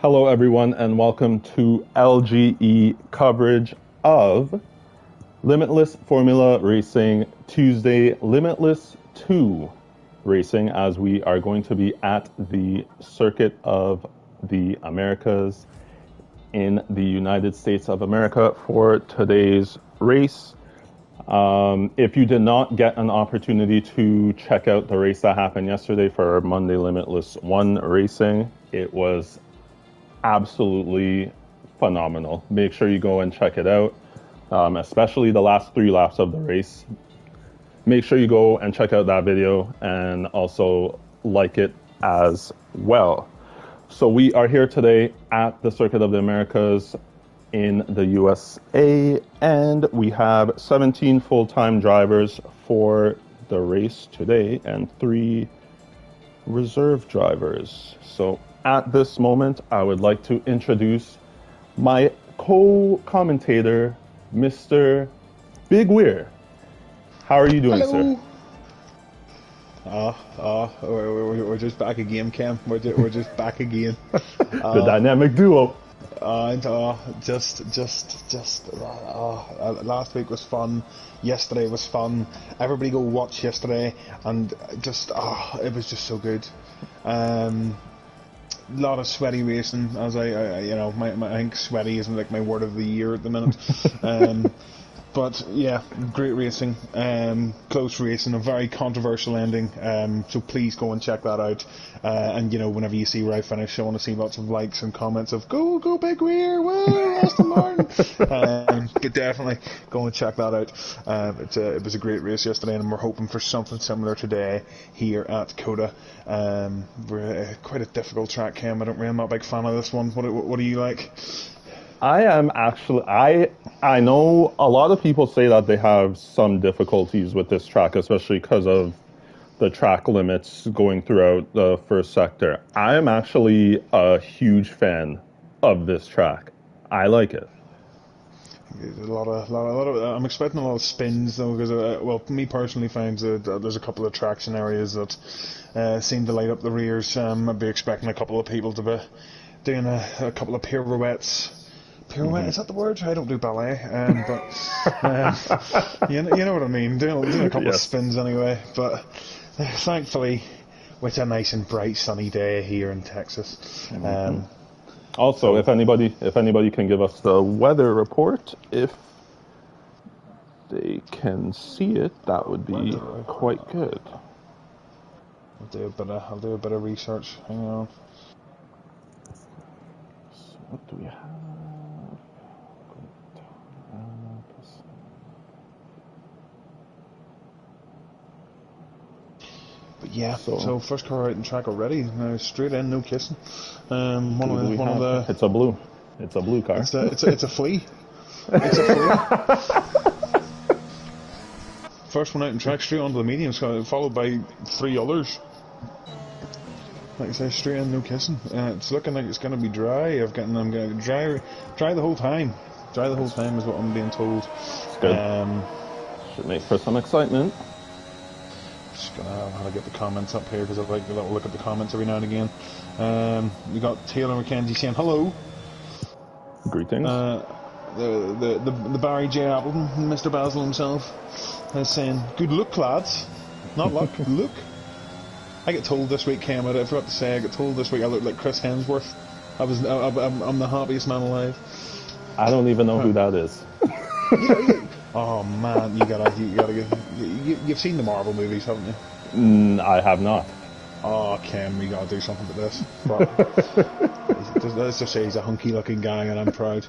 Hello, everyone, and welcome to LGE coverage of Limitless Formula Racing Tuesday, Limitless 2 Racing, as we are going to be at the Circuit of the Americas in the United States of America for today's race. If you did not get an opportunity to check out the race that happened yesterday for Monday Limitless 1 Racing, it was absolutely phenomenal. Make sure you go and check it out, especially the last 3 laps of the race. Make sure you go and check out that video and also like it as well. So we are here today at the Circuit of the Americas in the USA, and we have 17 full-time drivers for the race today and 3 reserve drivers. So at this moment, I would like to introduce my co-commentator, Mr. Big Weir. How are you doing, Hello. sir? We're just back again, Cam. We're just back again. The dynamic duo. Last week was fun. Yesterday was fun. Everybody go watch yesterday, and it was just so good. Lot of sweaty racing, as I think sweaty isn't like my word of the year at the minute. But yeah, great racing, close racing, a very controversial ending. So please go and check that out. And whenever you see where I finish, I want to see lots of likes and comments of "Go Big Weir, woo, Aston Martin." But definitely go and check that out. It was a great race yesterday, and we're hoping for something similar today here at COTA. We're quite a difficult track, Cam. I'm not a big fan of this one. What do you like? I am actually, I know a lot of people say that they have some difficulties with this track, especially because of the track limits going throughout the first sector. I am actually a huge fan of this track. I like it. I'm expecting a lot of spins though, because me personally finds that there's a couple of traction areas that seem to light up the rears. I'd be expecting a couple of people to be doing a couple of pirouettes. Pirouette, is that the word? I don't do ballet, but you know what I mean. Doing a couple of spins anyway. But thankfully, with a nice and bright sunny day here in Texas. Also, if anybody can give us the weather report, if they can see it, that would be quite good. I'll do a bit of research. Hang on. So what do we have? But yeah, so first car out in track already. Now straight in, no kissing. It's a blue car. It's a flea. It's a flea. First one out in track, straight onto the mediums, followed by 3 others. Like I say, straight in, no kissing. It's looking like it's going to be dry. I'm going to dry the whole time. Dry the whole time is what I'm being told. It's good. Should make for some excitement. Just gonna have to get the comments up here because I like to look at the comments every now and again. We got Taylor McKenzie saying hello. Greetings. The Barry J. Appleton, Mr. Basil himself, is saying good luck, lads. Not luck, good look. I get told this week, Cam, I forgot to say, I get told this week I look like Chris Hemsworth. I'm the happiest man alive. I don't even know who that is. Oh man, you've seen the Marvel movies, haven't you? I have not. Oh, Ken, we gotta do something with this. But let's just say he's a hunky looking guy and I'm proud.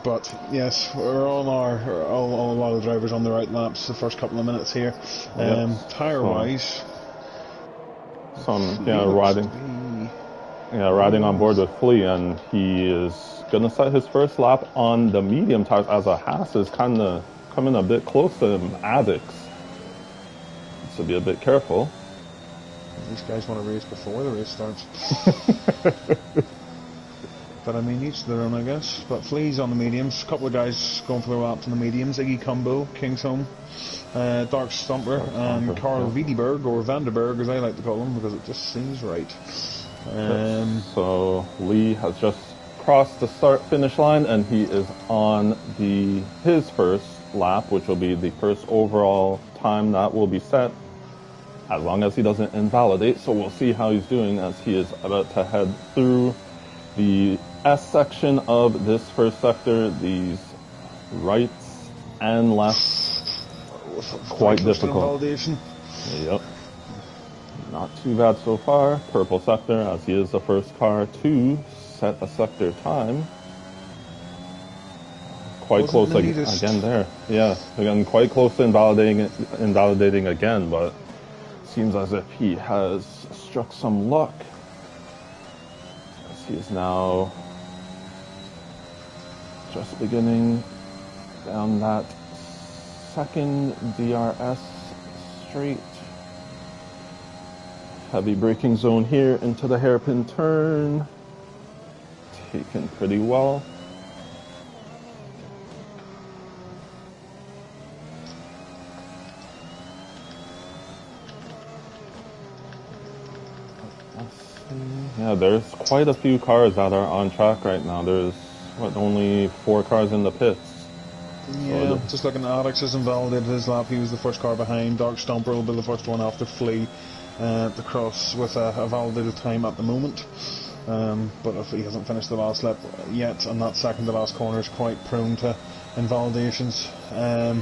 But yes, we're on all a lot of drivers on the right laps the first couple of minutes here. Tyre wise, riding on board with Flea, and he is gonna set his first lap on the medium tires as a Haas is kind of coming a bit close to him. Adix, so be a bit careful. These guys want to race before the race starts. But I mean, each their own, I guess. But Flea's on the mediums. A couple of guys going for their laps on the mediums. Iggy Combo, Kingsholm, Dark Stumper, and Carl Wiedeberg, or Vanderberg as I like to call him, because it just seems right. So Lee has just crossed the start-finish line, and he is on his first lap, which will be the first overall time that will be set, as long as he doesn't invalidate. So we'll see how he's doing as he is about to head through the S section of this first sector. These rights and lefts, quite difficult. Yep. Not too bad so far. Purple sector, as he is the first car to set a sector time. Quite close again there. Yeah, again, quite close to invalidating again, but seems as if he has struck some luck. As he is now just beginning down that second DRS straight. Heavy braking zone here into the hairpin turn. Taken pretty well. Yeah, there's quite a few cars that are on track right now. There's, only 4 cars in the pits. Yeah, so just looking at Alex has invalidated his lap. He was the first car behind. Dark Stomper will be the first one after Flea to cross with a validated time at the moment. But if he hasn't finished the last lap yet, and that second to last corner is quite prone to invalidations. So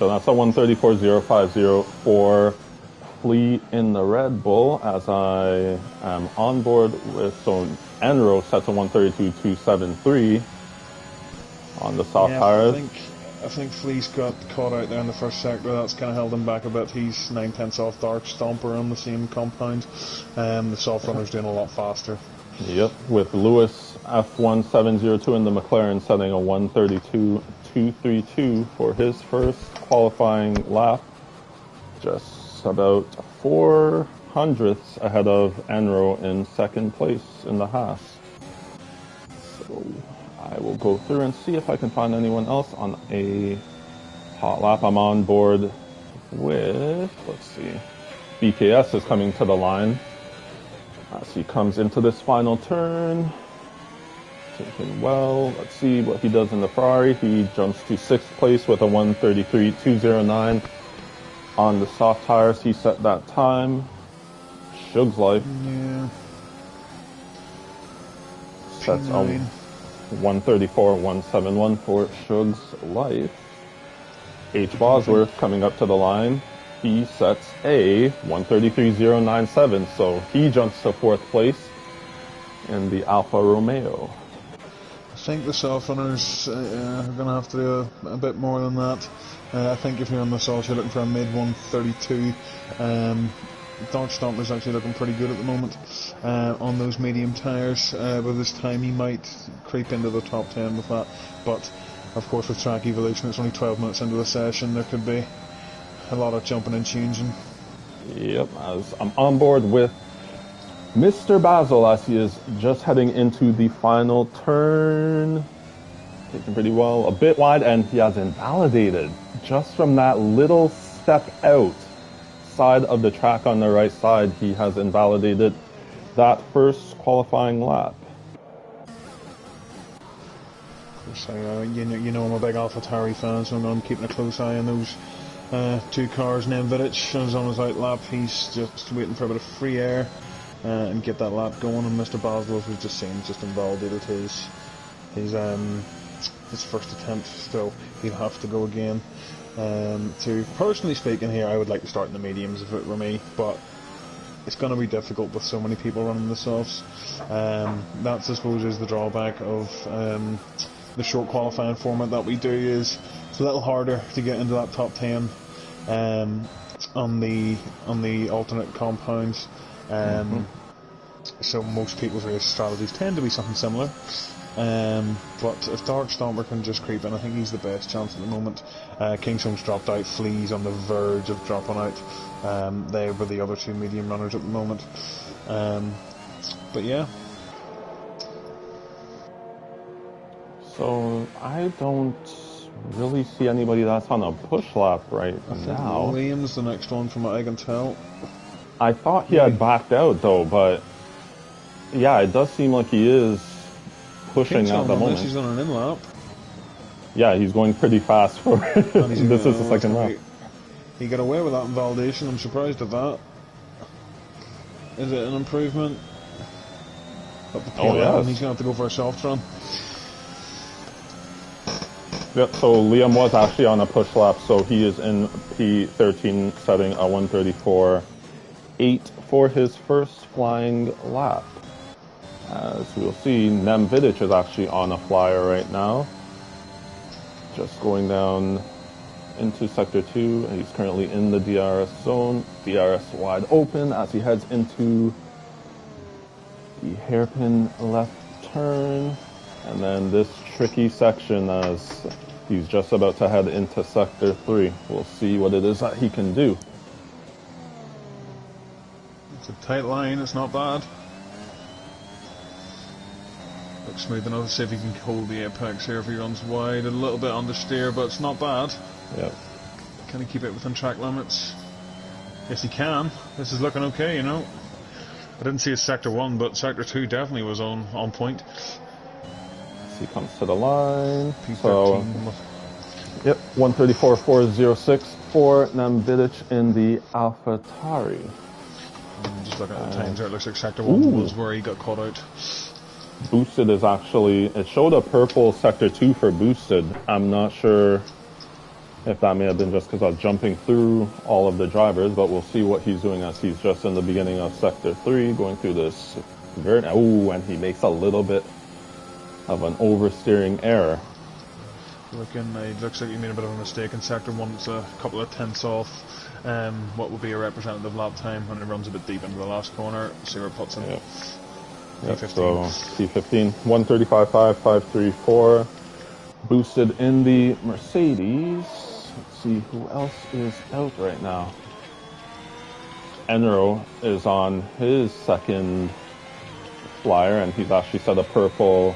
that's a 134.050 for Flea in the Red Bull, as I am on board with, so Enro sets a 132.273 on the soft tires. I think Flea's got caught out there in the first sector. That's kind of held him back a bit. He's 9/10 off Dark Stomper on the same compound. The soft runner's doing a lot faster. Yep, with Lewis F1702 in the McLaren setting a 132.232 for his first qualifying lap. Just about 400ths ahead of Enro in second place in the Haas. So I will go through and see if I can find anyone else on a hot lap. I'm on board with, let's see, BKS is coming to the line as he comes into this final turn. Taking well. Let's see what he does in the Ferrari. He jumps to 6th place with a 133.209 on the soft tires. He set that time. Shug's life. Yeah. Sets a 134.171 for Shug's life. H. Bosworth coming up to the line. He sets a 133.097, so he jumps to 4th place in the Alfa Romeo. I think the soft runners are going to have to do a bit more than that. I think if you're on the soft, you're looking for a mid 132. Dark Stomper's actually looking pretty good at the moment on those medium tyres. By this time, he might creep into the top 10 with that. But of course, with track evolution, it's only 12 minutes into the session. There could be a lot of jumping and changing. Yep, as I'm on board with Mr. Basil as he is just heading into the final turn. Taking pretty well, a bit wide, and he has invalidated just from that little step out side of the track on the right side. He has invalidated that first qualifying lap. So, you know I'm a big AlphaTauri fan, so I'm keeping a close eye on those 2 cars. Nemvidic, on his own lap, he's just waiting for a bit of free air and get that lap going. And Mr. Basil, as we've just seen, just invalidated his first attempt, so he'll have to go again. Personally speaking here, I would like to start in the mediums if it were me, but it's going to be difficult with so many people running the softs. That's, I suppose, is the drawback of the short qualifying format that we do, is it's a little harder to get into that top 10 on the alternate compounds. So most people's race strategies tend to be something similar. But if Dark Stomper can just creep in, I think he's the best chance at the moment. Kingshome's dropped out, Flea's on the verge of dropping out. They were the other 2 medium runners at the moment. But yeah. So I don't really see anybody that's on a push lap right now. Liam's the next one from what I can tell. I thought he had backed out though, but yeah, it does seem like he is pushing at the moment. He's on an in-lap. Yeah, he's going pretty fast for this is the second lap. He got away with that invalidation. I'm surprised at that. Is it an improvement? Up the Oh, yes. He's going to have to go for a soft run. Yep, so Liam was actually on a push lap, so he is in P13 setting a 134.8 for his first flying lap. As we'll see, Nem Vidic is actually on a flyer right now. Just going down into Sector 2. He's currently in the DRS zone. DRS wide open as he heads into the hairpin left turn. And then this tricky section as he's just about to head into Sector 3. We'll see what it is that he can do. It's a tight line, it's not bad. Looks smooth enough. See if he can hold the apex here if he runs wide. A little bit understeer, but it's not bad. Yep. Can he keep it within track limits? Yes, he can. This is looking okay, you know. I didn't see his Sector 1, but Sector 2 definitely was on point. He comes to the line. P13. So, yep, 134.406 for Nem Vidic in the AlphaTauri. Just looking at the times there, it looks like Sector 1 was where he got caught out. Boosted is actually, it showed a purple Sector 2 for Boosted. I'm not sure if that may have been just because I was jumping through all of the drivers, but we'll see what he's doing as he's just in the beginning of Sector 3, going through this and he makes a little bit of an oversteering error. It looks like he made a bit of a mistake in Sector 1. It's a couple of tenths off what would be a representative lap time when it runs a bit deep into the last corner. See where it puts him. Yep. P15. So P15, 135.5, Boosted in the Mercedes. Let's see who else is out right now. Enro is on his second flyer, and he's actually set a purple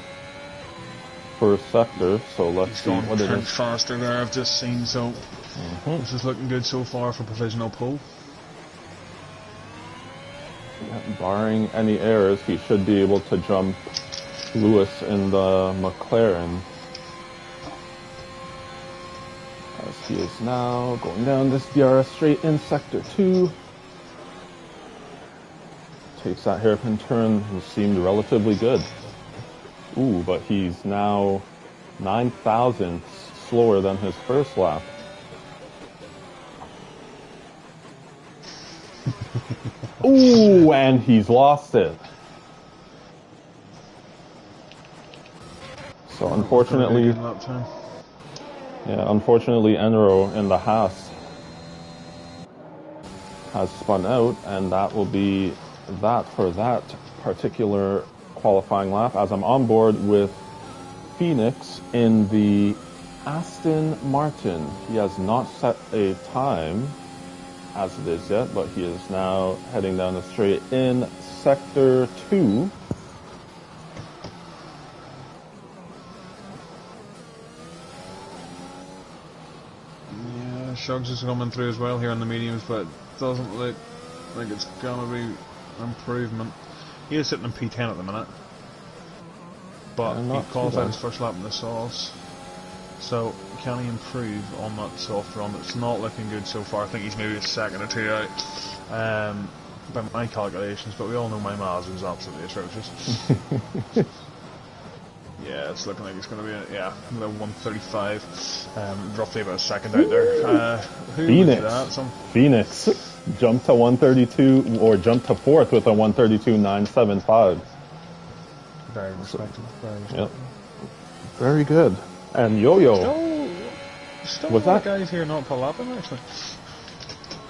first sector. So let's see what it is. Faster there, I've just seen. So this is looking good so far for provisional pole. Yeah, barring any errors, he should be able to jump Lewis in the McLaren. As he is now going down this DRS straight in Sector 2. Takes that hairpin turn, who seemed relatively good. Ooh, but he's now 9 thousandths slower than his first lap. Ooh, and he's lost it. So unfortunately, unfortunately Enro in the Haas has spun out, and that will be that for that particular qualifying lap, as I'm on board with Phoenix in the Aston Martin. He has not set a time as it is yet, but he is now heading down the straight in Sector 2. Yeah, Shugs is coming through as well here on the mediums, but it doesn't look like it's gonna be an improvement. He is sitting in P10 at the minute, but he qualified his first lap in the sauce. So, can he improve on that soft run? It's not looking good so far. I think he's maybe a second or two out by my calculations, but we all know my Maz was absolutely atrocious. Yeah, it's looking like it's going to be, about 135, roughly about a second out there. Phoenix jumped to 132, or jumped to 4th with a 132.975. Very respectable, Yep. Very good. And Yo-Yo. Still was that guys here not lapping actually?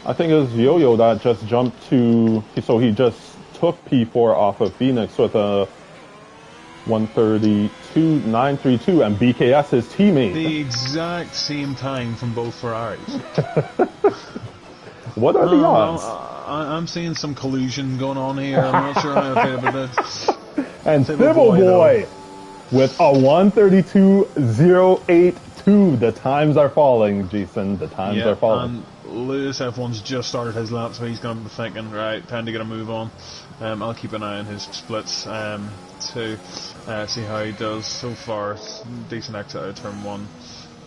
I think it was Yo-Yo that just jumped to, so he just took P4 off of Phoenix with a 132.932, and BKS his teammate. The exact same time from both Ferraris. What are the odds? I'm seeing some collusion going on here. I'm not sure how I feel about this. And Thibble Boy with a 132.082. The times are falling, Jason. The times are falling. And Lewis F1's just started his lap, so he's going to be thinking, right, time to get a move on. I'll keep an eye on his splits to see how he does. So far, decent exit out of turn 1,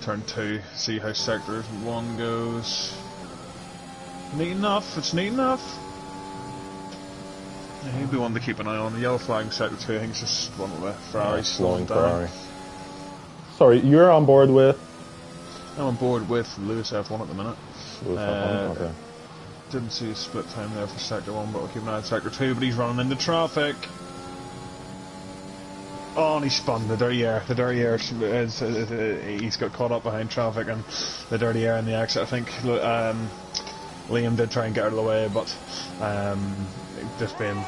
turn 2, see how sector 1 goes. Neat enough, it's neat enough. Yeah, he'd be one to keep an eye on. The yellow flag in sector 2, I think it's just one of the Ferraris slowing down. Ferrari. Sorry, you're on board with? I'm on board with Lewis F1 at the minute. Lewis F1, okay. Didn't see a split time there for sector 1, but we'll keep an eye on sector 2, but he's running into traffic. Oh, and he spun the dirty air. The dirty air he's got caught up behind traffic, and the dirty air in the exit. I think Liam did try and get out of the way, but just being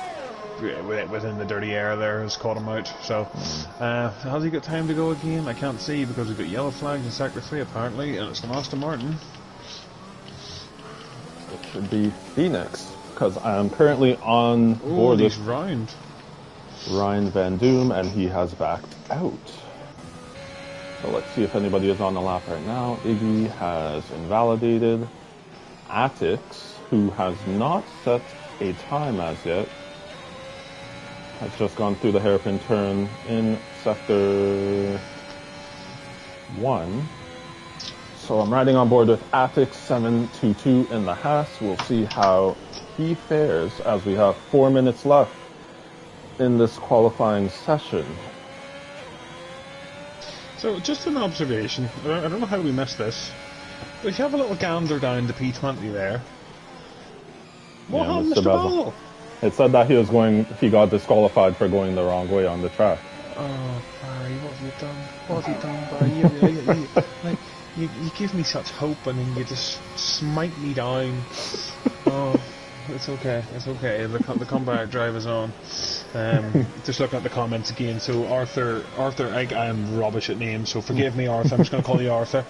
within the dirty air there has caught him out. So has he got time to go again? I can't see, because we've got yellow flags in sector 3 apparently, and it's an Aston Martin. It should be Phoenix, because I am currently on board with round. Ryan Van Doom, and he has backed out. So let's see if anybody is on the lap right now. Iggy has invalidated. Atix, who has not set a time as yet, has just gone through the hairpin turn in sector 1. So I'm riding on board with Atix 722 in the Haas. We'll see how he fares as we have 4 minutes left in this qualifying session. So just an observation, I don't know how we missed this, but if you have a little gander down the P20 there, what happened to Mr. Bell? It said that he got disqualified for going the wrong way on the track. Oh, Barry, what have you done? What have you done, Barry? You give me such hope, and then you just smite me down. Oh, it's okay, it's okay. The comeback drive is on. Just looking at the comments again. So Arthur, I am rubbish at names, so forgive me, Arthur. I'm just going to call you Arthur.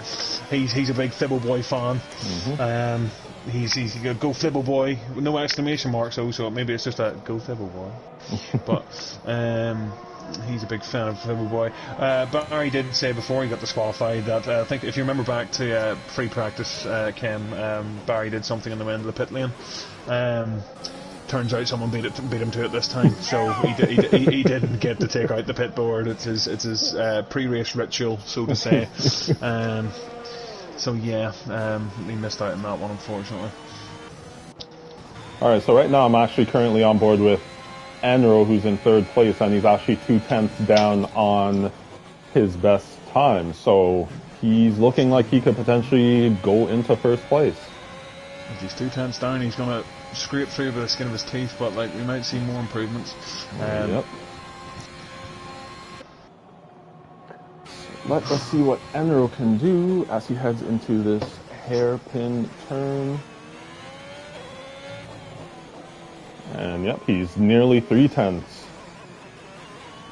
He's a big Fibble Boy fan. Mm-hmm. He's a go Fibble Boy, no exclamation marks though, so maybe it's just a go Fibble Boy. But he's a big fan of Fibble Boy. Barry did say before he got disqualified that I think if you remember back to free practice, Ken, Barry did something in the end of the pit lane. Turns out someone beat him to it this time, so he didn't get to take out the pit board. It's his pre-race ritual, so to say. So yeah, he missed out on that one, unfortunately. Alright, so right now I'm actually currently on board with Enro, who's in 3rd place, and he's actually 2/10 down on his best time, so he's looking like he could potentially go into 1st place. If he's 2/10 down, he's going to scrape through with the skin of his teeth, but we might see more improvements. Yep. Let us see what Enro can do as he heads into this hairpin turn. And yep, he's nearly 3/10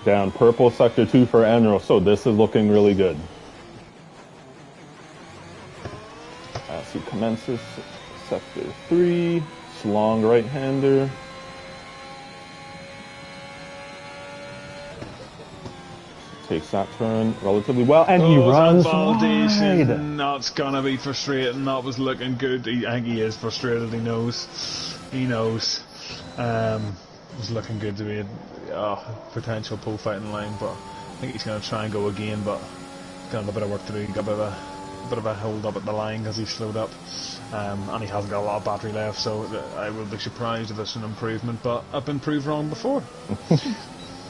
down. Purple sector 2 for Enro, so this is looking really good. As he commences sector 3, long right-hander. Takes that turn relatively well, and he runs wide. That's gonna be frustrating. That was looking good. I think he is frustrated. He knows. He knows. It was looking good to be a potential pole fighting line, but I think he's going to try and go again, but he's got a bit of work to do. He's got a bit of a hold up at the line because he's slowed up, and he hasn't got a lot of battery left, so I would be surprised if it's an improvement, but I've been proved wrong before.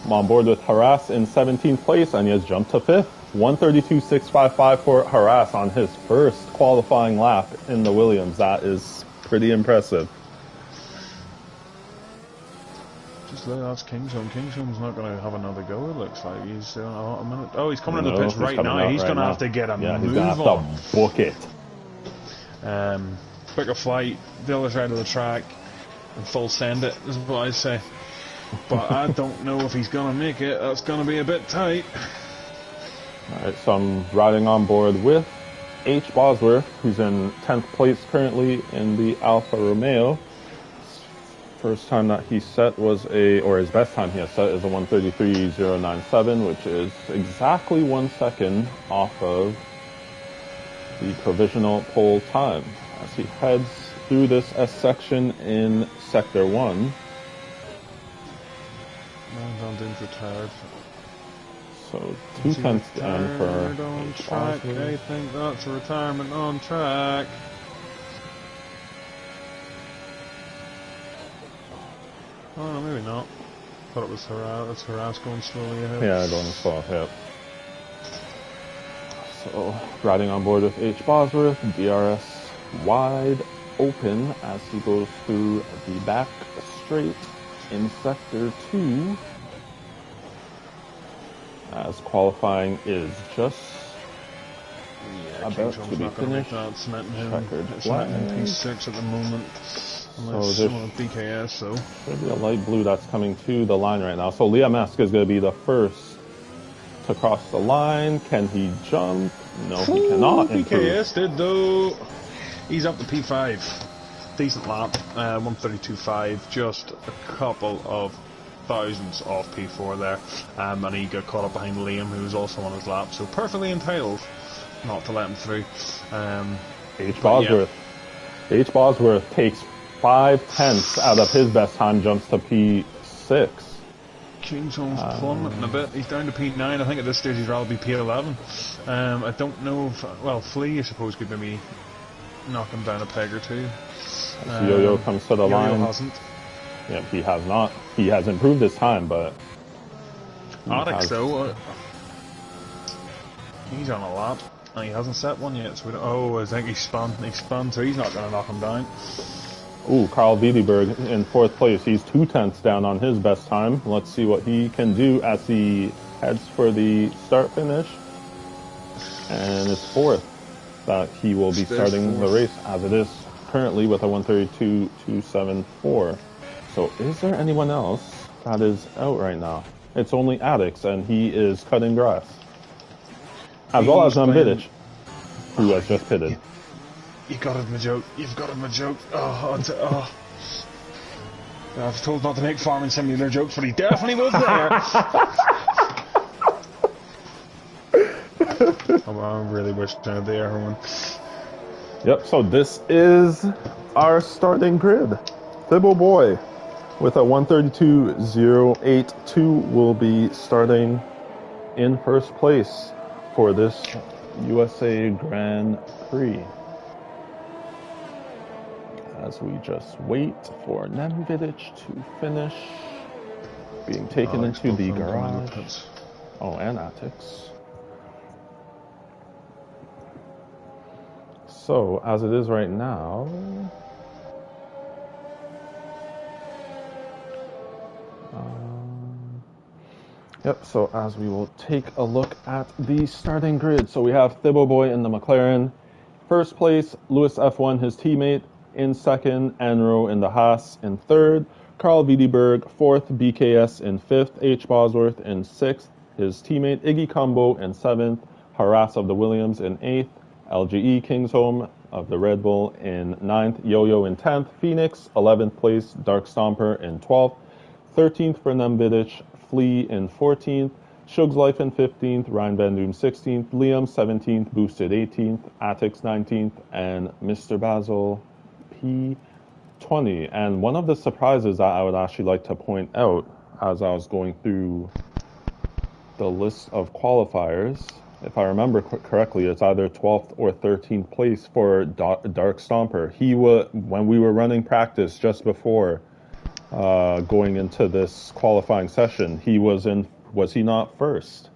I'm on board with Harass in 17th place, and he has jumped to 5th. 132.655 for Harass on his first qualifying lap in the Williams. That is pretty impressive. Just that's Kingshome. Kingshome's not going to have another go, it looks like. He's a minute. Oh, he's coming into the pitch right now. He's going to have to get a move on. He's going to have to book it. Quicker flight, the other side of the track, and full send it, is what I'd say. But I don't know if he's going to make it. That's going to be a bit tight. Alright, so I'm riding on board with H. Bosworth, who's in 10th place currently in the Alfa Romeo. First time that he set was his best time he has set is a 133.097, which is exactly 1 second off of the provisional pole time. as he heads through this S section in Sector 1. Van Dune's retired. So 2 tenths down for on track. I think that's a retirement on track. Oh no, maybe not. Thought it was Harass. It's Harass going slowly ahead. Yeah, going slow, yeah. So riding on board with H. Bosworth, DRS wide open as he goes through the back straight in Sector 2. As qualifying is just about to be finished. Checkered flag. P6 at the moment. Unless someone with BKS, so. There'll be a light blue that's coming to the line right now. So Liam Esk is going to be the first to cross the line. Can he jump? No, he cannot. BKS did though. He's up to P5. Decent lap. 132.5. Just a couple of thousandths off P4 there. And he got caught up behind Liam, who was also on his lap. So perfectly entitled not to let him through. H. Bosworth. Yeah. H. Bosworth takes 5 tenths out of his best time, jumps to P6. Kingsholm's plummeting a bit. He's down to P9. I think at this stage he'd rather be P11. I don't know if... Well, Flea, I suppose, could maybe knock him down a peg or two. Yo-Yo comes to the line. Yo-Yo hasn't. Yeah, he has not. He has improved his time, but... Onyx, though, he's on a lap. And he hasn't set one yet, so we don't... Oh, I think he spun, so he's not going to knock him down. Ooh, Carl Wiedeberg in 4th place. He's 2 tenths down on his best time. Let's see what he can do as he heads for the start-finish. And it's 4th that he will be starting the race, as it is currently with a 132.274. So is there anyone else that is out right now? It's only Addix, and he is cutting grass. As well as Vidic, who has just pitted. You got him a joke. You've got him a joke. Oh. I was told not to make farming simulator jokes, but he definitely was there. I really wish I had the air one. Yep, so this is our starting grid. Thibble Boy with a 132.082 will be starting in 1st place for this USA Grand Prix. As we just wait for Vidic to finish, being taken into the garage. Oh, and Atix. So, as it is right now, so as we will take a look at the starting grid. So we have Thibbo Boy in the McLaren. 1st place, Lewis F1, his teammate. In 2nd, Enro in the Haas in 3rd, Carl Wiedeberg 4th, BKS in 5th, H. Bosworth in 6th, his teammate Iggy Combo in 7th, Harass of the Williams in 8th, LGE Kingsholm of the Red Bull in 9th, Yo-Yo in 10th, Phoenix 11th place, Dark Stomper in 12th, 13th for Vidic, Flea in 14th, Shug's Life in 15th, Ryan Van Doom 16th, Liam 17th, Boosted 18th, Atix 19th, and Mr. Basil P20. And one of the surprises that I would actually like to point out as I was going through the list of qualifiers, if I remember correctly, it's either 12th or 13th place for Dark Stomper. When we were running practice just before going into this qualifying session, was he not 1st?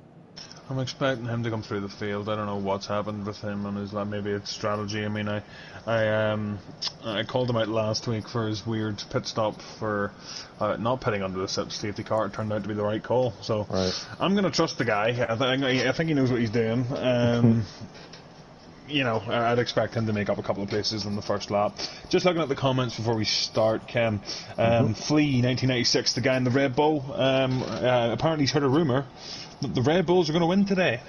I'm expecting him to come through the field. I don't know what's happened with him and his maybe it's strategy. I mean, I called him out last week for his weird pit stop for not pitting under the safety car. It turned out to be the right call. So right. I'm going to trust the guy. I think he knows what he's doing. You know, I'd expect him to make up a couple of places in the 1st lap. Just looking at the comments before we start, Ken. Flea 1996, the guy in the Red Bull. Apparently he's heard a rumour that the Red Bulls are going to win today.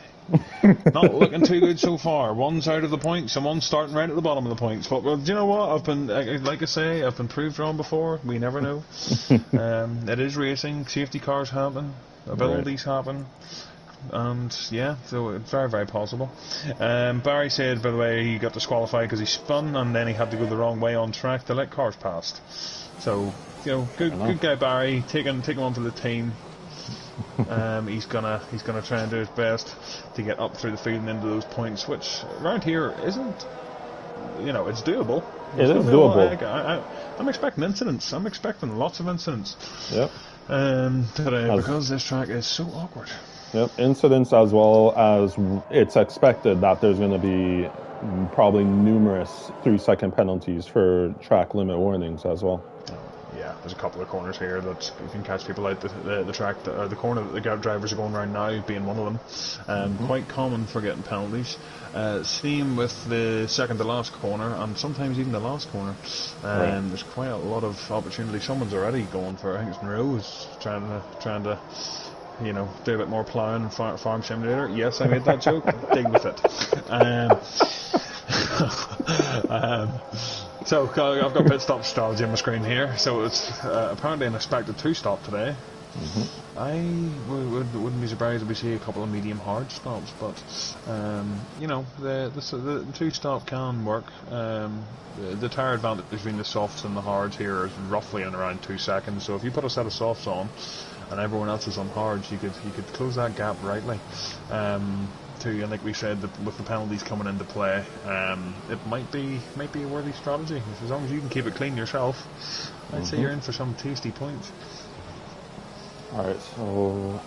Not looking too good so far. One's out of the points and one's starting right at the bottom of the points. But well, do you know what? I've been proved wrong before. We never know. It is racing. Safety cars happen. Abilities happen. and yeah, so it's very, very possible. Barry said, by the way, he got disqualified because he spun and then he had to go the wrong way on track to let cars past. So, you know, good guy Barry, take him on for the team. He's gonna try and do his best to get up through the field and into those points, which around here isn't, you know, it's doable. It is doable. I'm expecting incidents. I'm expecting lots of incidents. Yep. Today, because this track is so awkward. Yep, incidents, as well as it's expected that there's going to be probably numerous 3-second penalties for track limit warnings as well. Yeah, there's a couple of corners here that you can catch people out the track, the corner that the drivers are going around now being one of them. Quite common for getting penalties. Same with the second to last corner, and sometimes even the last corner. There's quite a lot of opportunity. Someone's already going for, I think it's Monroe, is trying to you know, do a bit more ploughing and farm simulator. Yes, I made that joke. Dig with it. So I've got pit stop strategy on my screen here. So it's apparently an expected 2-stop today. I wouldn't be surprised if we see a couple of medium hard stops, but you know, the 2-stop can work. The tyre advantage between the softs and the hards here is roughly in around 2 seconds. So if you put a set of softs on and everyone else is on hards, you could close that gap rightly. And like we said, with the penalties coming into play, it might be a worthy strategy. As long as you can keep it clean yourself, I'd say you're in for some tasty points. Alright, so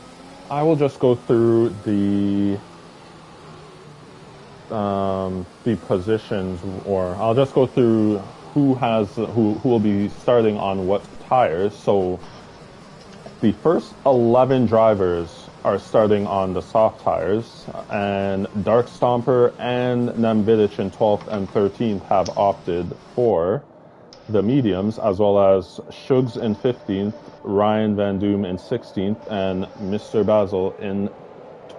I will just go through the positions, or I'll just go through who will be starting on what tires. So the first 11 drivers are starting on the soft tires, and Dark Stomper and Namvidic in 12th and 13th have opted for the mediums, as well as Shugs in 15th, Ryan Van Doom in 16th, and Mr. Basil in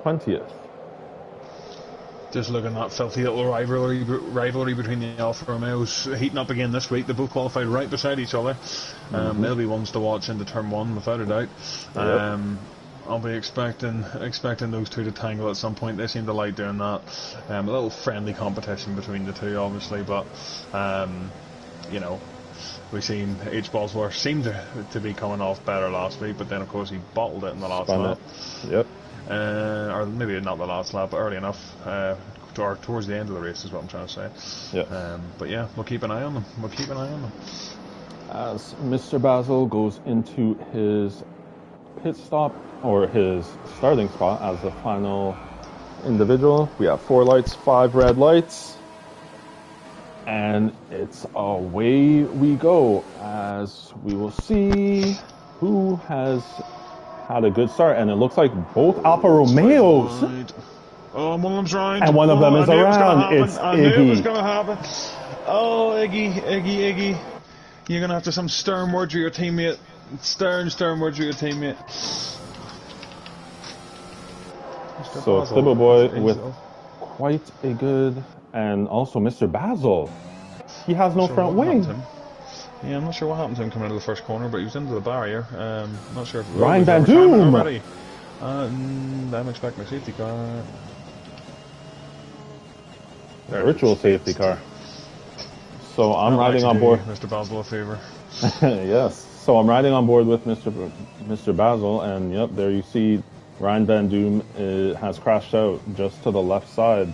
20th. Just looking at filthy little rivalry between the Alfa Romeos heating up again this week. They both qualified right beside each other. They'll be ones to watch into turn 1 without a doubt. I'll be expecting those two to tangle at some point. They seem to like doing that. A little friendly competition between the two, obviously, but you know, we've seen H. Bosworth seemed to be coming off better last week, but then of course he bottled it in the last lap. Yep. Or maybe not the last lap, but early enough, or towards the end of the race is what I'm trying to say. Yep. But yeah, we'll keep an eye on them. As Mr. Basil goes into his pit stop, or his starting spot as the final individual, we have 4 lights, 5 red lights, and it's away we go, as we will see who has had a good start. And it looks like both Alfa Romeos. Oh, one of them's right. And one of them is around. It's I Iggy. knew it was going to happen. Oh, Iggy. You're going to have to some stern words with your teammate. Stern words with your teammate. So Thibble Boy with quite a good, and also Mr. Basil. He has no front wing. Yeah, I'm not sure what happened to him coming out of the first corner, but he was into the barrier. Not sure if Ryan Van Doom. I'm expecting a safety car. Virtual safety car. So I'm riding on board. Mr. Basil a favor. Yes. So I'm riding on board with Mr. Basil, and yep, there you see Ryan Van Doom has crashed out just to the left side.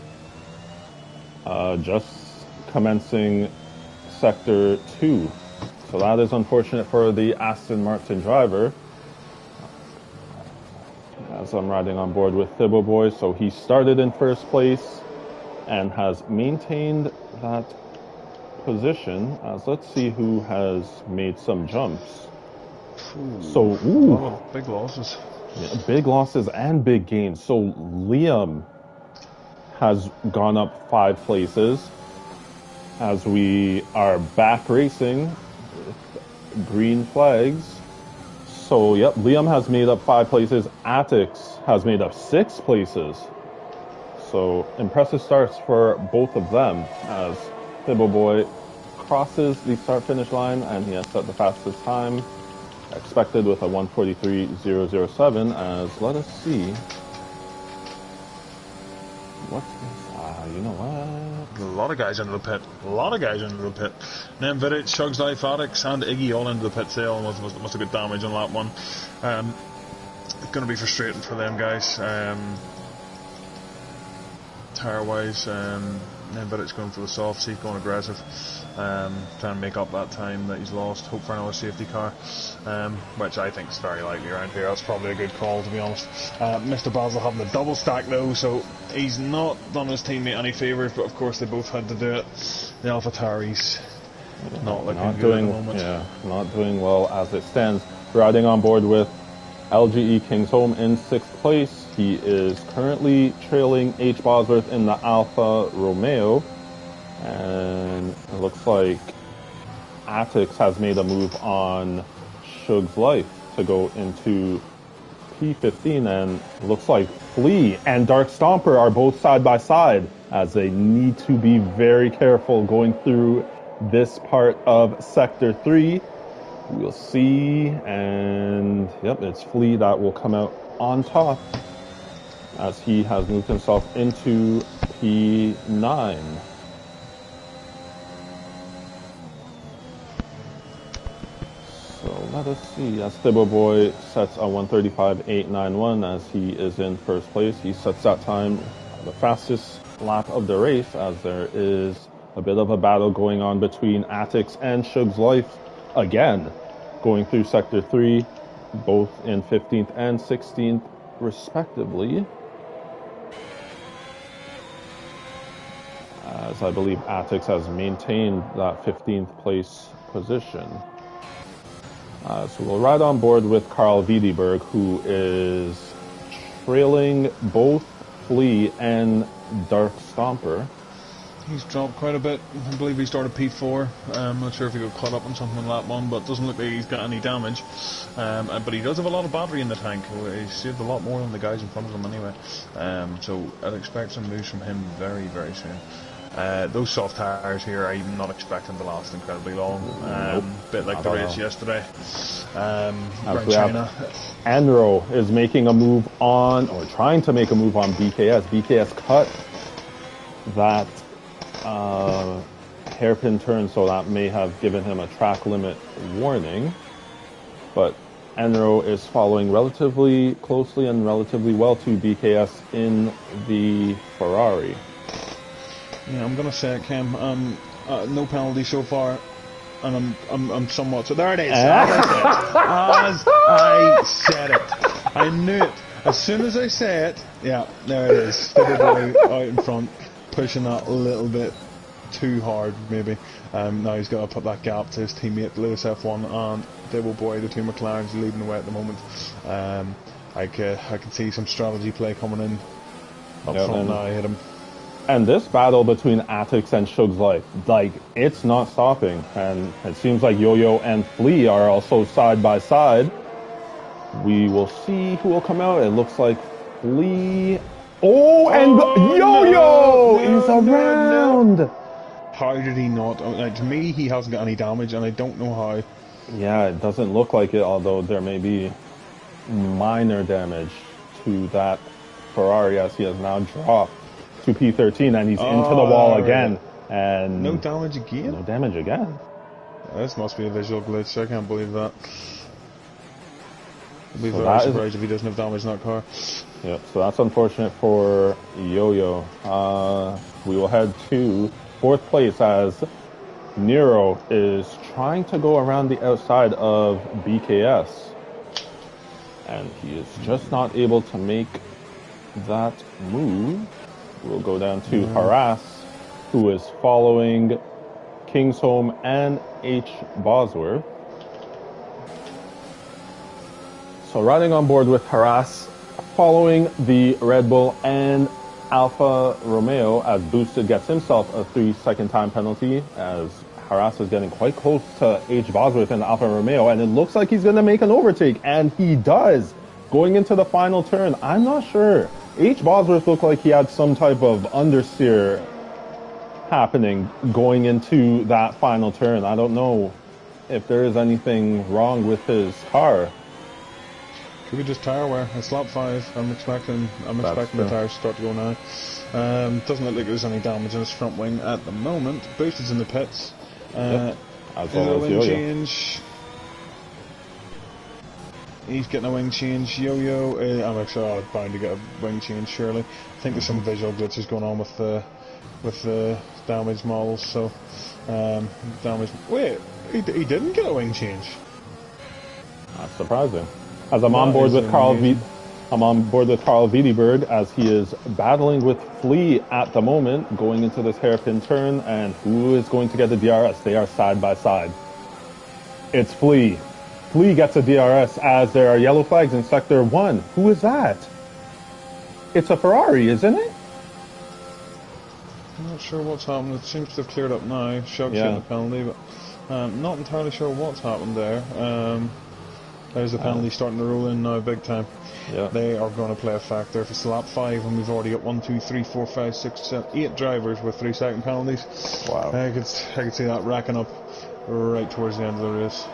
Just commencing sector 2. So that is unfortunate for the Aston Martin driver. As I'm riding on board with Thibble Boy, so he started in first place and has maintained that position. As let's see who has made some jumps. So, big losses. Yeah, big losses and big gains. So Liam has gone up 5 places as we are back racing with green flags. So, yep, Liam has made up 5 places. Atix has made up 6 places. So, impressive starts for both of them as Thibble Boy crosses the start-finish line, and he has set the fastest time, expected with a 1:43.007, as let us see what's this? You know what? A lot of guys into the pit. A lot of guys into the pit. Then Vidic, Shugs Life, Addicts, and Iggy all into the pit sale. Must have got damage on that one. It's going to be frustrating for them guys. Tire wise, then Vidic's going for the soft seat, going aggressive. Trying to make up that time that he's lost. Hope for another safety car, which I think is very likely around here. That's probably a good call, to be honest. Mr. Basil having the double stack though, so he's not done his teammate any favours, but of course they both had to do it. The AlphaTauris not looking good at the moment. Yeah, not doing well as it stands. Riding on board with LGE Kingsholm in 6th place. He is currently trailing H. Bosworth in the Alfa Romeo. And it looks like Atix has made a move on Shug's Life to go into P15, and it looks like Flea and Dark Stomper are both side by side as they need to be very careful going through this part of Sector 3. We'll see, and yep, it's Flea that will come out on top as he has moved himself into P9. So let us see, as Thibbo Boy sets a 1:35.891 as he is in first place. He sets that time the fastest lap of the race, as there is a bit of a battle going on between Atix and Shug's Life again, going through Sector 3, both in 15th and 16th respectively. As I believe Atix has maintained that 15th place position. So we'll ride on board with Carl Wiedeberg, who is trailing both Flea and Dark Stomper. He's dropped quite a bit. I believe he started P4. I'm not sure if he got caught up on something on lap 1, but it doesn't look like he's got any damage. But he does have a lot of battery in the tank. He's saved a lot more than the guys in front of him anyway. So I'd expect some moves from him very, very soon. Those soft tires here, I'm not expecting to last incredibly long. Nope. Bit like the race yesterday. China. Enro is making a move on, or trying to make a move on BKS. BKS cut that hairpin turn, so that may have given him a track limit warning. But Enro is following relatively closely and relatively well to BKS in the Ferrari. Yeah, I'm gonna say it, Cam. No penalty so far, and I'm somewhat. So there it is. As I said it, I knew it as soon as I say it. Yeah, there it is. Thibbo Boy out in front, pushing that a little bit too hard, maybe. Now he's got to put that gap to his teammate Lewis F1 and Thibbo Boy, the two McLarens leading the way at the moment. I can see some strategy play coming in up front now. I hit him. And this battle between Atix and Shug's Life, like, it's not stopping. And it seems like Yo-Yo and Flea are also side by side. We will see who will come out. It looks like Flea. Oh, and Yo-Yo is around. No. How did he not? To me, he hasn't got any damage, and I don't know how. Yeah, it doesn't look like it, although there may be minor damage to that Ferrari as he has now dropped to P13, and he's into the wall again. And no damage again? No damage again. This must be a visual glitch. I can't believe that. I'd be very surprised if he doesn't have damage in that car. Yep, so that's unfortunate for Yo-Yo. We will head to 4th place as Nero is trying to go around the outside of BKS. And he is just not able to make that move. We'll go down to Harass, who is following Kingsholm and H. Bosworth. So riding on board with Harass, following the Red Bull and Alfa Romeo, as Boosted gets himself a 3-second time penalty, as Harass is getting quite close to H. Bosworth and Alfa Romeo, and it looks like he's going to make an overtake, and he does. Going into the final turn, I'm not sure. H. Bosworth looked like he had some type of understeer happening going into that final turn. I don't know if there is anything wrong with his car. Could be just tyre wear. It's lap 5. I'm expecting the tyres to start to go now. Doesn't look like there's any damage in his front wing at the moment. Boost is in the pits. As Is well it a as wing Yo-Yo. change? He's getting a wing change. Yo-Yo, I'm actually bound to get a wing change, surely. I think there's some visual glitches going on with the damaged models, so... Wait, he didn't get a wing change. That's surprising. As I'm on board with Carl Wiedeberg as he is battling with Flea at the moment, going into this hairpin turn, and who is going to get the DRS? They are side by side. It's Flea. Flea gets a DRS as there are yellow flags in Sector 1. Who is that? It's a Ferrari, isn't it? I'm not sure what's happened. It seems to have cleared up now. Shug's getting a penalty, but not entirely sure what's happened there. There's the penalty starting to roll in now big time. Yeah. They are going to play a factor. If it's lap 5 and we've already got 1, 2, 3, 4, 5, 6, 7, 8 drivers with 3-second penalties. Wow. I could see that racking up right towards the end of the race.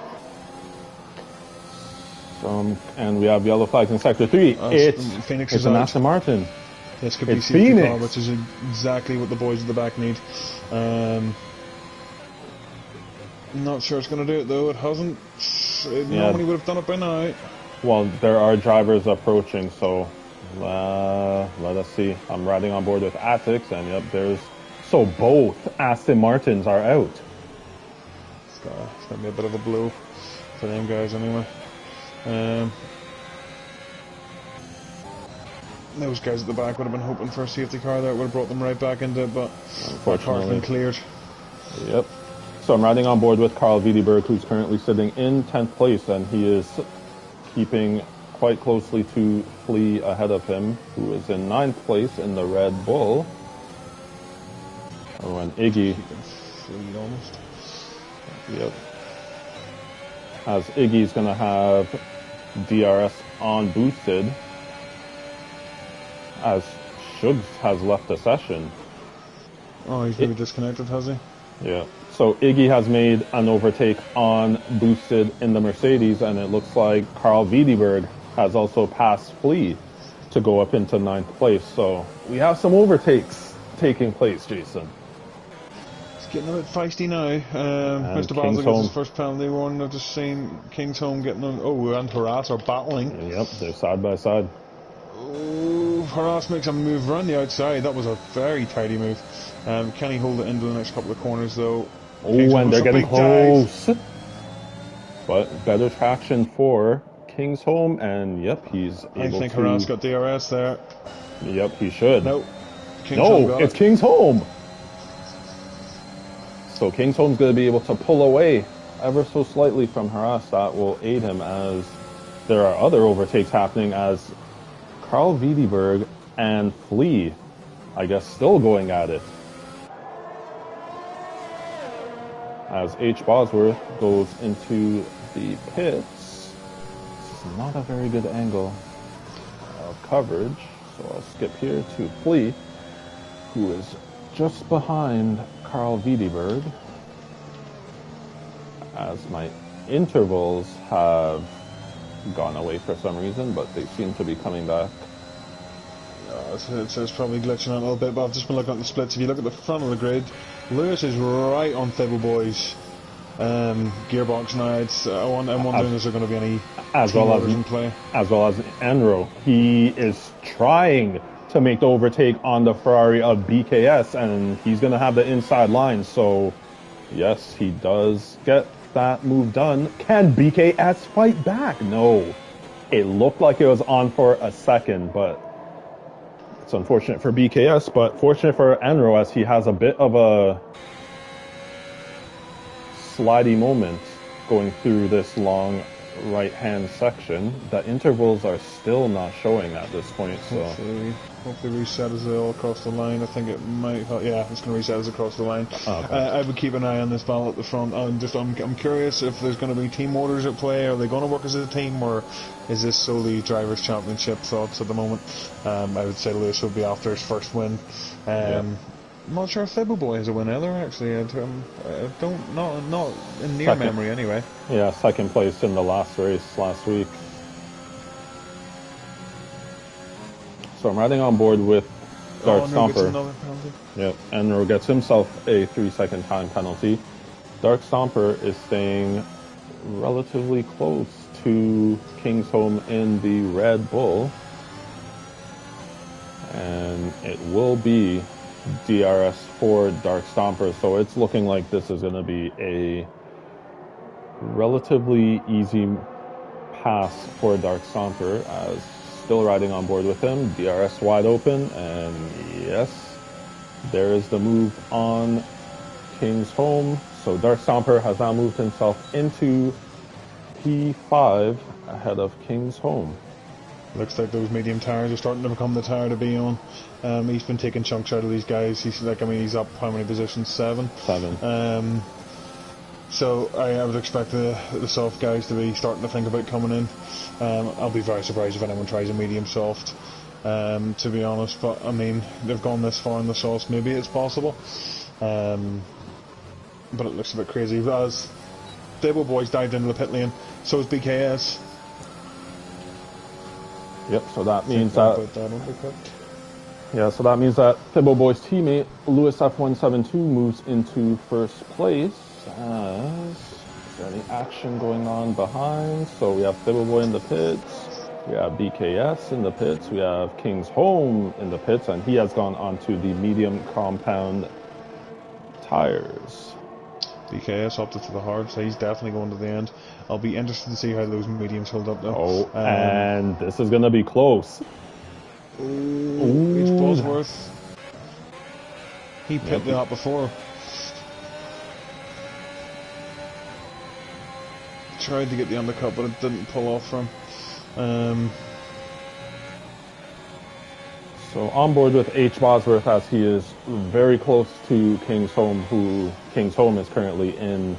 And we have yellow flags in Sector 3. It's an Aston Martin. This could be safety car, which is exactly what the boys at the back need. Not sure it's going to do it though. It hasn't. It normally would have done it by now. Well, there are drivers approaching, so let us see. I'm riding on board with Attics, and so both Aston Martins are out. It's going to be a bit of a blow for them guys anyway. Those guys at the back would have been hoping for a safety car there. It would have brought them right back into it, but that car's been cleared. Yep. So I'm riding on board with Carl Wiedeberg, who's currently sitting in 10th place, and he is keeping quite closely to Flea ahead of him, who is in 9th place in the Red Bull. Oh, and Iggy. Flea almost. Yep. As Iggy's going to have DRS on boosted, as Shugs has left the session. Oh, he's maybe disconnected, has he? Yeah. So Iggy has made an overtake on boosted in the Mercedes, and it looks like Carl Wiedeberg has also passed Flea to go up into 9th place. So we have some overtakes taking place, Jason. It's getting a bit feisty now. Mr. Balzer gets his first penalty warning. I've just seen Kingsholm getting on. Oh, and Harass are battling. Yep, they're side by side. Oh, Harass makes a move around the outside. That was a very tidy move. Can he hold it into the next couple of corners though? Oh, and they're getting close. But better traction for Kingsholm, and yep, he's able to... I think Harass got DRS there. Yep, he should. No, it's Kingsholm. So Kingsholm's going to be able to pull away ever so slightly from Harass. That will aid him, as there are other overtakes happening, as Carl Wiedeberg and Flea, I guess, still going at it. As H. Bosworth goes into the pits. This is not a very good angle of coverage, so I'll skip here to Flea, who is just behind Carl Wiedeberg. As my intervals have gone away for some reason, but they seem to be coming back. It's probably glitching out a little bit, but I've just been looking at the splits. If you look at the front of the grid, Lewis is right on Fibble Boy's gearbox now. I'm wondering is there going to be any team orders in play? As well as Enro. He is trying to make the overtake on the Ferrari of BKS, and he's going to have the inside line. So, yes, he does get that move done. Can BKS fight back? No. It looked like it was on for a second, but it's unfortunate for BKS, but fortunate for Enro, as he has a bit of a slidey moment going through this long right-hand section. The intervals are still not showing at this point, so hopefully reset as all across the line. I think it might. Yeah, it's going to reset as across the line. Okay. I would keep an eye on this battle at the front. I'm curious if there's going to be team orders at play. Are they going to work as a team, or is this solely drivers' championship thoughts at the moment? I would say Lewis would be after his first win. I'm not sure if Fibble Boy has a win either, actually. Not in near memory anyway. Yeah, second place in the last race last week. So I'm riding on board with Dark Nero gets Stomper. another penalty. Yep, and Nero gets himself a 3-second time penalty. Dark Stomper is staying relatively close to King's Home in the Red Bull. And it will be DRS for Dark Stomper, so it's looking like this is going to be a relatively easy pass for Dark Stomper, as still riding on board with him, DRS wide open, and yes, there is the move on King's Home. So Dark Stomper has now moved himself into P5 ahead of King's Home. Looks like those medium tires are starting to become the tire to be on. He's been taking chunks out of these guys. He's up how many positions? 7? 7. So I would expect the soft guys to be starting to think about coming in. I'll be very surprised if anyone tries a medium soft, to be honest. But I mean, they've gone this far in the sauce. Maybe it's possible. But it looks a bit crazy. As Stable Boys dived into the pit lane, so is BKS. Yep, so that means that Thibbo Boy's teammate Lewis F172 moves into first place. Is there any action going on behind? So we have Thibbo Boy in the pits, we have BKS in the pits, we have King's Home in the pits, and he has gone onto the medium compound tires. BKS opted for the hard, so he's definitely going to the end. I'll be interested to see how those mediums hold up, though. Oh, and this is going to be close. It's Bosworth. He picked that before. Tried to get the undercut, but it didn't pull off from him. So on board with H. Bosworth, as he is very close to King's Home, who King's Home is currently in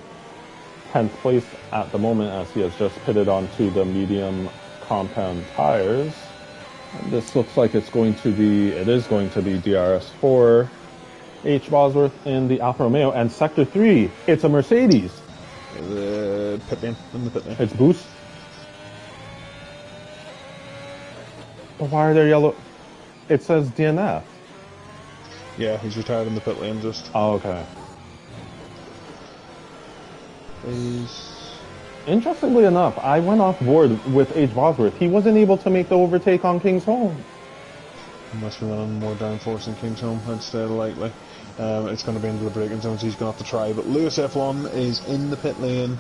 10th place at the moment, as he has just pitted onto the medium compound tires. And this looks like it is going to be DRS for H. Bosworth in the Alfa Romeo. And Sector 3, it's a Mercedes. The pit lane, in the pit lane. It's Boost. But why are there yellow? It says DNF. Yeah, he's retired in the pit lane just. Oh, okay. Interestingly enough, I went off board with H. Bosworth. He wasn't able to make the overtake on King's Home. He must be running more downforce in King's Home, I'd say, likely. It's going to be into the braking zones, he's going to have to try. But Lewis F1 is in the pit lane.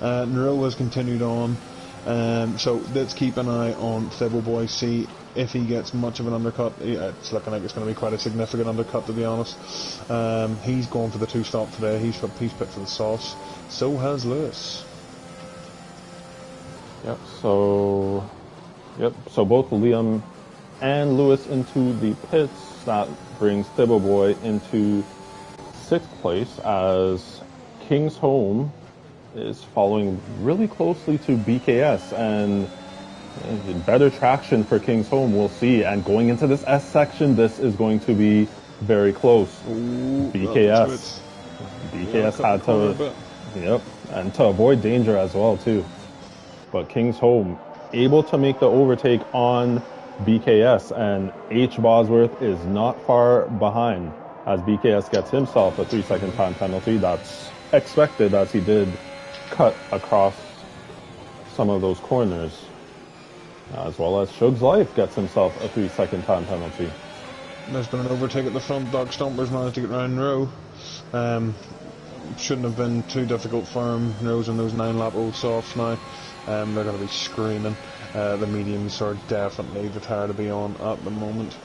Nero has continued on. So let's keep an eye on Thibbo Boy, see if he gets much of an undercut. It's looking like it's going to be quite a significant undercut, to be honest. He's going for the 2-stop today. He's pit for the sauce. So has Lewis. So both Liam and Lewis into the pits. That brings Thibbo Boy into 6th place, as King's Home is following really closely to BKS, and better traction for King's Home, we'll see. And going into this S section, this is going to be very close. BKS had to, and to avoid danger as well too. But King's Home able to make the overtake on BKS, and H. Bosworth is not far behind, as BKS gets himself a 3-second time penalty. That's expected, as he did cut across some of those corners, as well as Shug's Life gets himself a 3-second time penalty. There's been an overtake at the front. Dark Stompers managed to get round Row. Shouldn't have been too difficult for him. Rows on those 9-lap old softs now. They're going to be screaming. The mediums are definitely the tire to be on at the moment.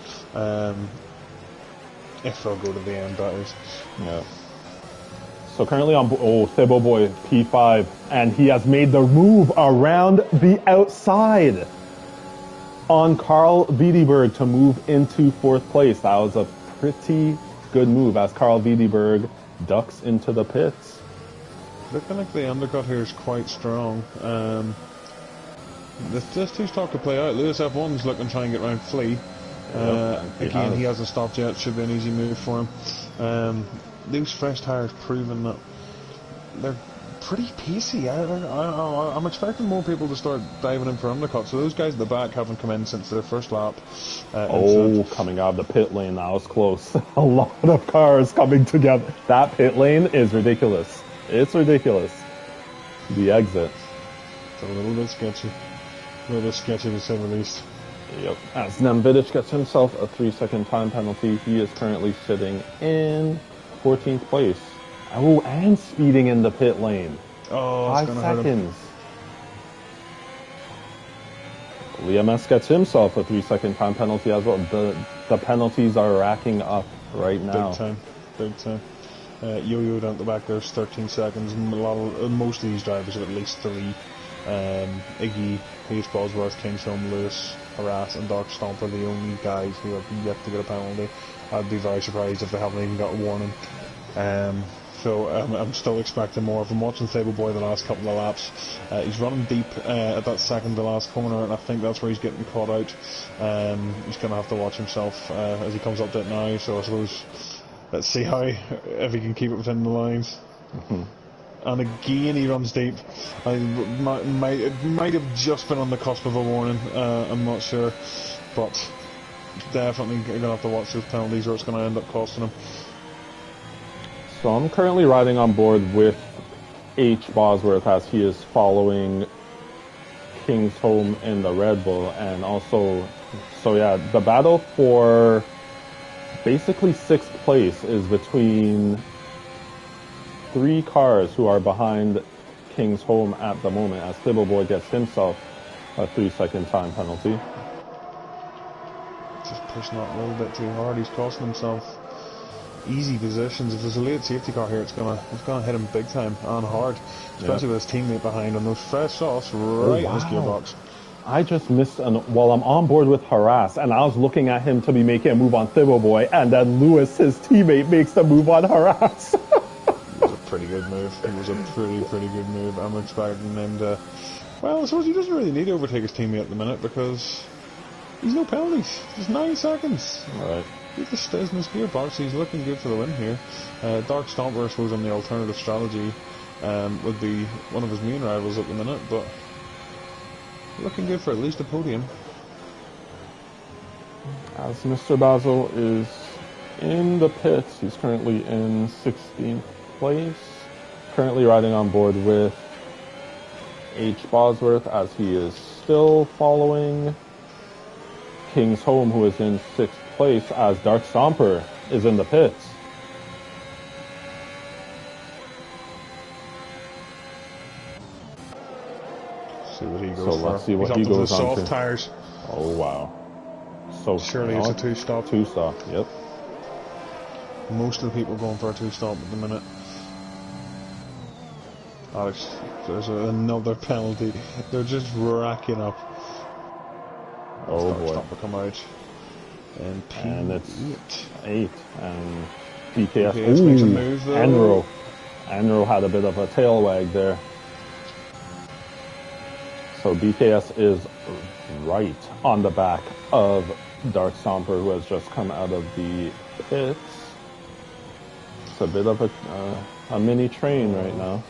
If they'll go to the end, that is. Yeah. So currently on Thibbo Boy P5, and he has made the move around the outside on Carl Wiedeberg to move into 4th place. That was a pretty good move, as Carl Wiedeberg ducks into the pits. Looking like the undercut here is quite strong. This 2-stop could play out. Lewis F1's looking to try and get round Flea. He hasn't stopped yet. Should be an easy move for him. These fresh tyres proving that they're pretty pacey. I'm expecting more people to start diving in for undercuts. So those guys at the back haven't come in since their first lap. Coming out of the pit lane, that was close. A lot of cars coming together. That pit lane is ridiculous. It's ridiculous. The exit. It's a little bit sketchy. A little bit sketchy to say the least. Yep. As Nemvidic gets himself a 3-second time penalty, he is currently sitting in 14th place. Oh, and speeding in the pit lane. Oh, 5 seconds. LMS gets himself a 3-second time penalty as well. The penalties are racking up right now. Big time. Yo-Yo down at the back, there's 13 seconds. Most of these drivers have at least 3. Iggy, Hayes Bosworth, Kingsholm, Lewis, Harass, and Dark Stomp are the only guys who have yet to get a penalty. I'd be very surprised if they haven't even got a warning. So I'm still expecting more. If I'm watching Sable Boy the last couple of laps, he's running deep at that second to last corner, and I think that's where he's getting caught out. He's going to have to watch himself as he comes up to it now. So I suppose let's see if he can keep it within the lines. Mm-hmm. And again, he runs deep. It might have just been on the cusp of a warning. I'm not sure, but definitely going to have to watch those penalties, or it's going to end up costing him. So I'm currently riding on board with H. Bosworth as he is following Kingsholm in the Red Bull, and also, the battle for basically 6th place is between 3 cars who are behind Kingsholm at the moment, as Thibbleboy gets himself a 3-second time penalty. Just pushing up a little bit too hard. He's costing himself easy positions. If there's a late safety car here, it's gonna hit him big time and hard, especially with his teammate behind him. Those fresh sauce right in his gearbox. I just missed while I'm on board with Harass, and I was looking at him to be making a move on Thibbleboy, and then Lewis, his teammate, makes the move on Harass. It was a pretty good move. It was a pretty good move. I'm expecting him to. Well, I suppose he doesn't really need to overtake his teammate at the minute because he's no penalties. There's 9 seconds. All right. He just stays in his gearbox. He's looking good for the win here. Dark Stomper, I suppose, on the alternative strategy would be one of his main rivals at the minute, but looking good for at least a podium. As Mr. Basil is in the pits, he's currently in 16th place. Currently riding on board with H. Bosworth as he is still following Kingsholm, who is in 6th place, as Dark Stomper is in the pits. See what he goes for. So let's see what he goes on to. Soft tires. Oh wow! So surely it's a 2-stop. 2-stop. Yep. Most of the people going for a 2-stop at the minute. Alex, there's another penalty. They're just racking up. Oh boy! Stop will come out. And it's 8. And BKS makes a move though. Enro had a bit of a tail wag there. So BKS is right on the back of Dark Stomper, who has just come out of the pits. It's a bit of a mini train right now.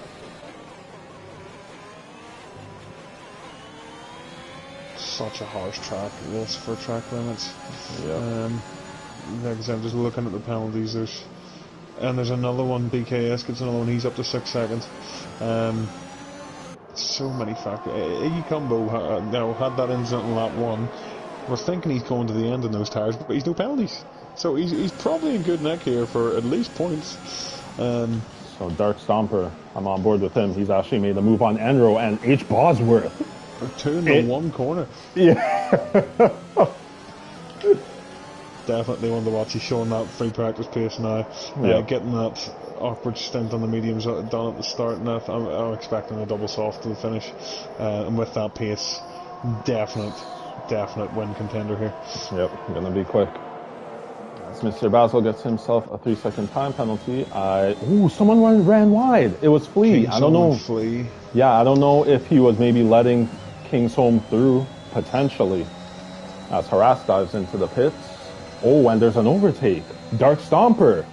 Such a harsh track, this for track limits. Yeah. Like I said, I'm just looking at the penalties. There's another one. BKS gets another one. He's up to 6 seconds. So many factors. Iggy Combo had that incident in lap 1. We're thinking he's going to the end in those tires, but he's no penalties. So he's probably in good neck here for at least points. So Dark Stomper, I'm on board with him. He's actually made a move on Enro and H. Bosworth. 2 in the 1 corner. Yeah. Definitely one to watch. He's showing that free practice pace now. Getting that awkward stint on the mediums done at the start. And I'm expecting a double soft to the finish. And with that pace, definite win contender here. Yep, gonna be quick. As Mr. Basil gets himself a 3-second time penalty. Someone ran wide. It was Flea. I don't know. Flea. Yeah, I don't know if he was maybe letting Kingsholm through, potentially, as Harass dives into the pits. Oh, and there's an overtake. Dark Stomper.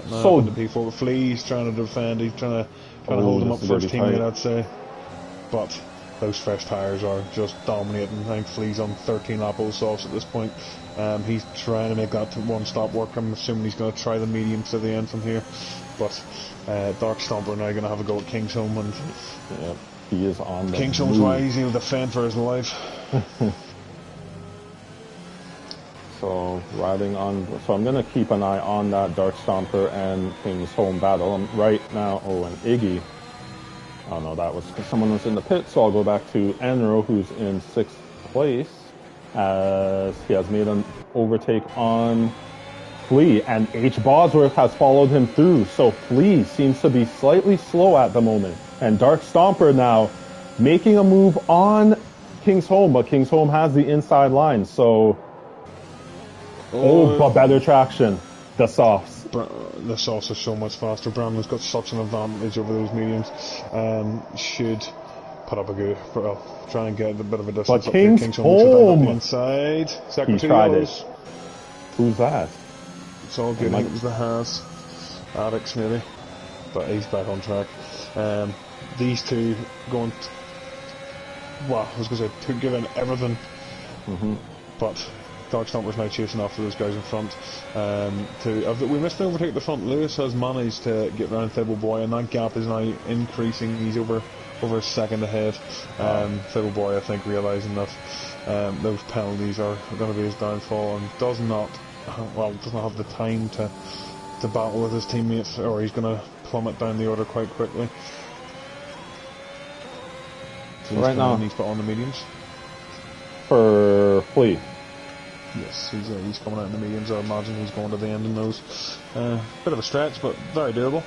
So the P4 Flea's trying to defend. He's trying to Going to hold him up this is gonna first be teammate, tight. I'd say. But those fresh tyres are just dominating. I think Flea's on 13 lap softs at this point. He's trying to make that one stop work. I'm assuming he's going to try the mediums to the end from here. But Dark Stomper now going to have a go at Kingsholm, and Yeah, he is on the Kingsholm's move. wise. He'll defend for his life. So riding on. So I'm gonna keep an eye on that Dark Stomper and Kingsholm battle. I'm right now. Oh, and Iggy. Oh no, that was because someone was in the pit. So I'll go back to Enro, who's in 6th place, as he has made an overtake on Flea, and H. Bosworth has followed him through. So Flea seems to be slightly slow at the moment, and Dark Stomper now making a move on Kingsholm, but Kingsholm has the inside line. So. But better traction. The softs. The softs are so much faster. Brandon's got such an advantage over those mediums. Should put up a good, try and get a bit of a distance. But Kingsholm, inside. He tried it. Who's that? It's all good. I think it was the Haas. Addicts maybe. But he's back on track. These two going. Well, I was going to say, giving everything. But Dark Stomper's now chasing after those guys in front. We missed an overtake at the front. Lewis has managed to get round Fibble Boy, and that gap is now increasing. He's over a second ahead. Fibble Boy, I think, realising that those penalties are going to be his downfall, and does not have the time to battle with his teammates, or he's going to plummet down the order quite quickly. So right now, he's put on the mediums for Flea. Yes, he's coming out in the mediums. I imagine he's going to the end in those. Bit of a stretch, but very doable.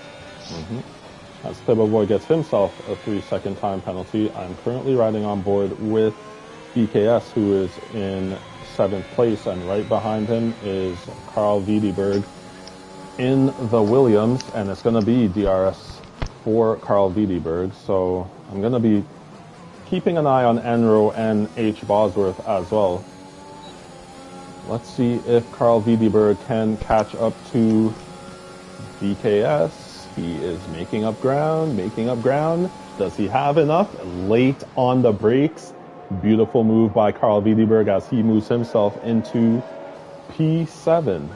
As Fibble Boy gets himself a 3-second time penalty, I'm currently riding on board with BKS, who is in 7th place, and right behind him is Carl Wiedeberg in the Williams, and it's going to be DRS for Carl Wiedeberg. So I'm going to be keeping an eye on Enro and H. Bosworth as well. Let's see if Carl Wiedeberg can catch up to BKS. He is making up ground. Does he have enough? Late on the brakes. Beautiful move by Carl Wiedeberg as he moves himself into P7.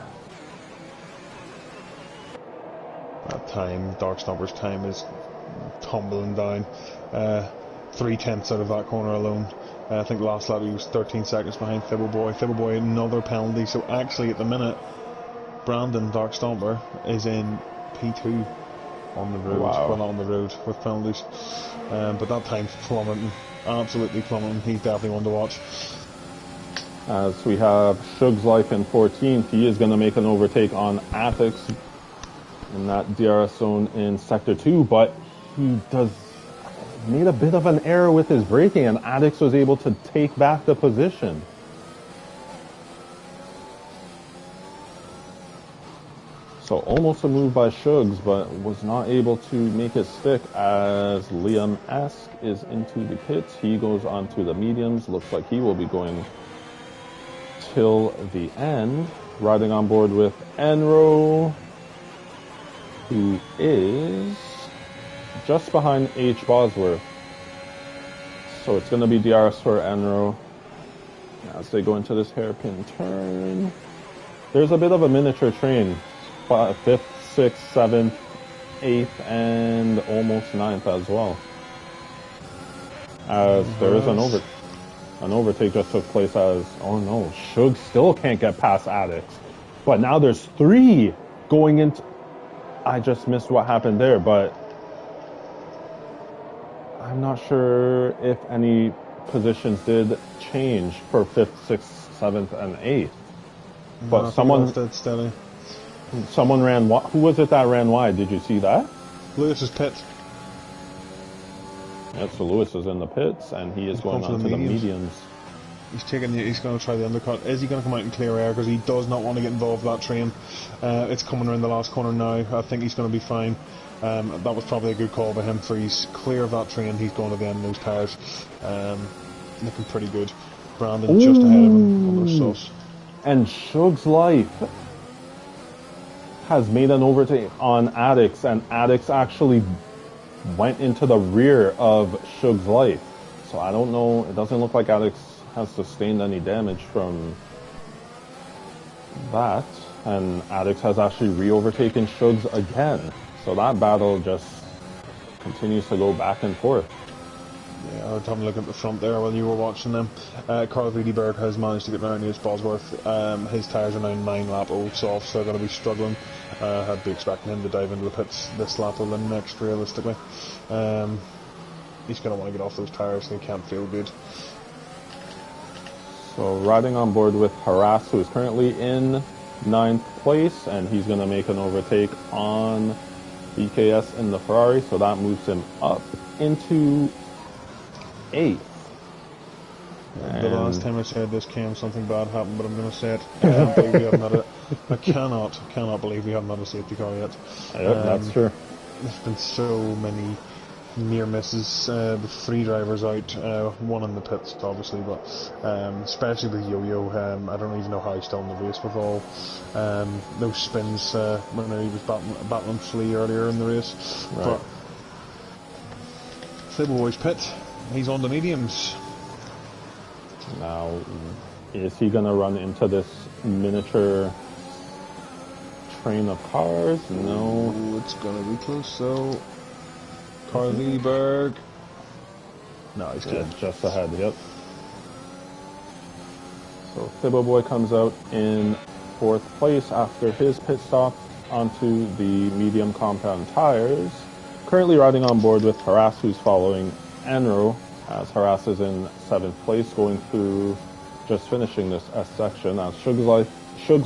That time, Dark Stomper's time is tumbling down. 3/10 out of that corner alone. I think last lap he was 13 seconds behind Fibble Boy. Fibble Boy another penalty. So actually at the minute, Brandon Dark Stomper is in P2 on the road. Wow. Well, not on the road with penalties. But that time's plummeting. Absolutely plummeting. He's definitely one to watch. As we have Shug's Life in 14th, he is going to make an overtake on Atix in that DRS zone in Sector 2, but he made a bit of an error with his braking, and Addix was able to take back the position. So almost a move by Shugs, but was not able to make it stick as Liam Esk is into the pits. He goes onto the mediums. Looks like he will be going till the end. Riding on board with Enro, who is just behind H. Bosworth. So it's going to be DRS for Enro as they go into this hairpin turn. There's a bit of a miniature train. 5th, 6th, 7th, 8th, and almost 9th as well. As there is an overtake just took place as, oh no, Shug still can't get past Addix. But now there's 3 going into, I just missed what happened there, but I'm not sure if any positions did change for 5th, 6th, 7th, and 8th. But no, someone ran. Who was it that ran wide? Did you see that? Lewis's pit. Yep, so Lewis is in the pits, and he is going on to the mediums. He's going to try the undercut. Is he going to come out in clear air? Because he does not want to get involved with that train. It's coming around the last corner now. I think he's going to be fine. That was probably a good call by him, for he's clear of that train. He's going to the end of those tires. Looking pretty good. Brandon just ahead of him on those sauce. And Shug's Life has made an overtake on Addix, and Addix actually went into the rear of Shug's Life. So I don't know. It doesn't look like Alex has sustained any damage from that. And Alex has actually re-overtaken Shug's again. So that battle just continues to go back and forth. Yeah, I was having a look at the front there while you were watching them. Carl Wiedeberg has managed to get around Nils Bosworth. His tyres are now 9 lap olds off, so they're going to be struggling. I'd be expecting him to dive into the pits this lap or the next, realistically. He's going to want to get off those tyres and he can't feel good. So riding on board with Harass, who is currently in 9th place, and he's going to make an overtake on BKS in the Ferrari, so that moves him up into 8th. The last time I said this, Cam, something bad happened, but I'm going to say it. I can't believe we haven't had it. I cannot believe we haven't had a safety car yet. Yep, that's true. There's been so many near misses with 3 drivers out, 1 in the pits, obviously, but especially with Yo-Yo. I don't even know how he's still in the race with all those spins when he was battling Flea earlier in the race. Right. But Stable Boy's pit. He's on the mediums. Now, is he going to run into this miniature train of cars? No. Ooh, it's going to be close, so Carl Wiedeberg. No, he's good. Yeah, just ahead, yep. So Thibbo Boy comes out in 4th place after his pit stop onto the medium compound tires. Currently riding on board with Harass, who's following Enro, as Harass is in 7th place, going through, just finishing this S section, as Shug's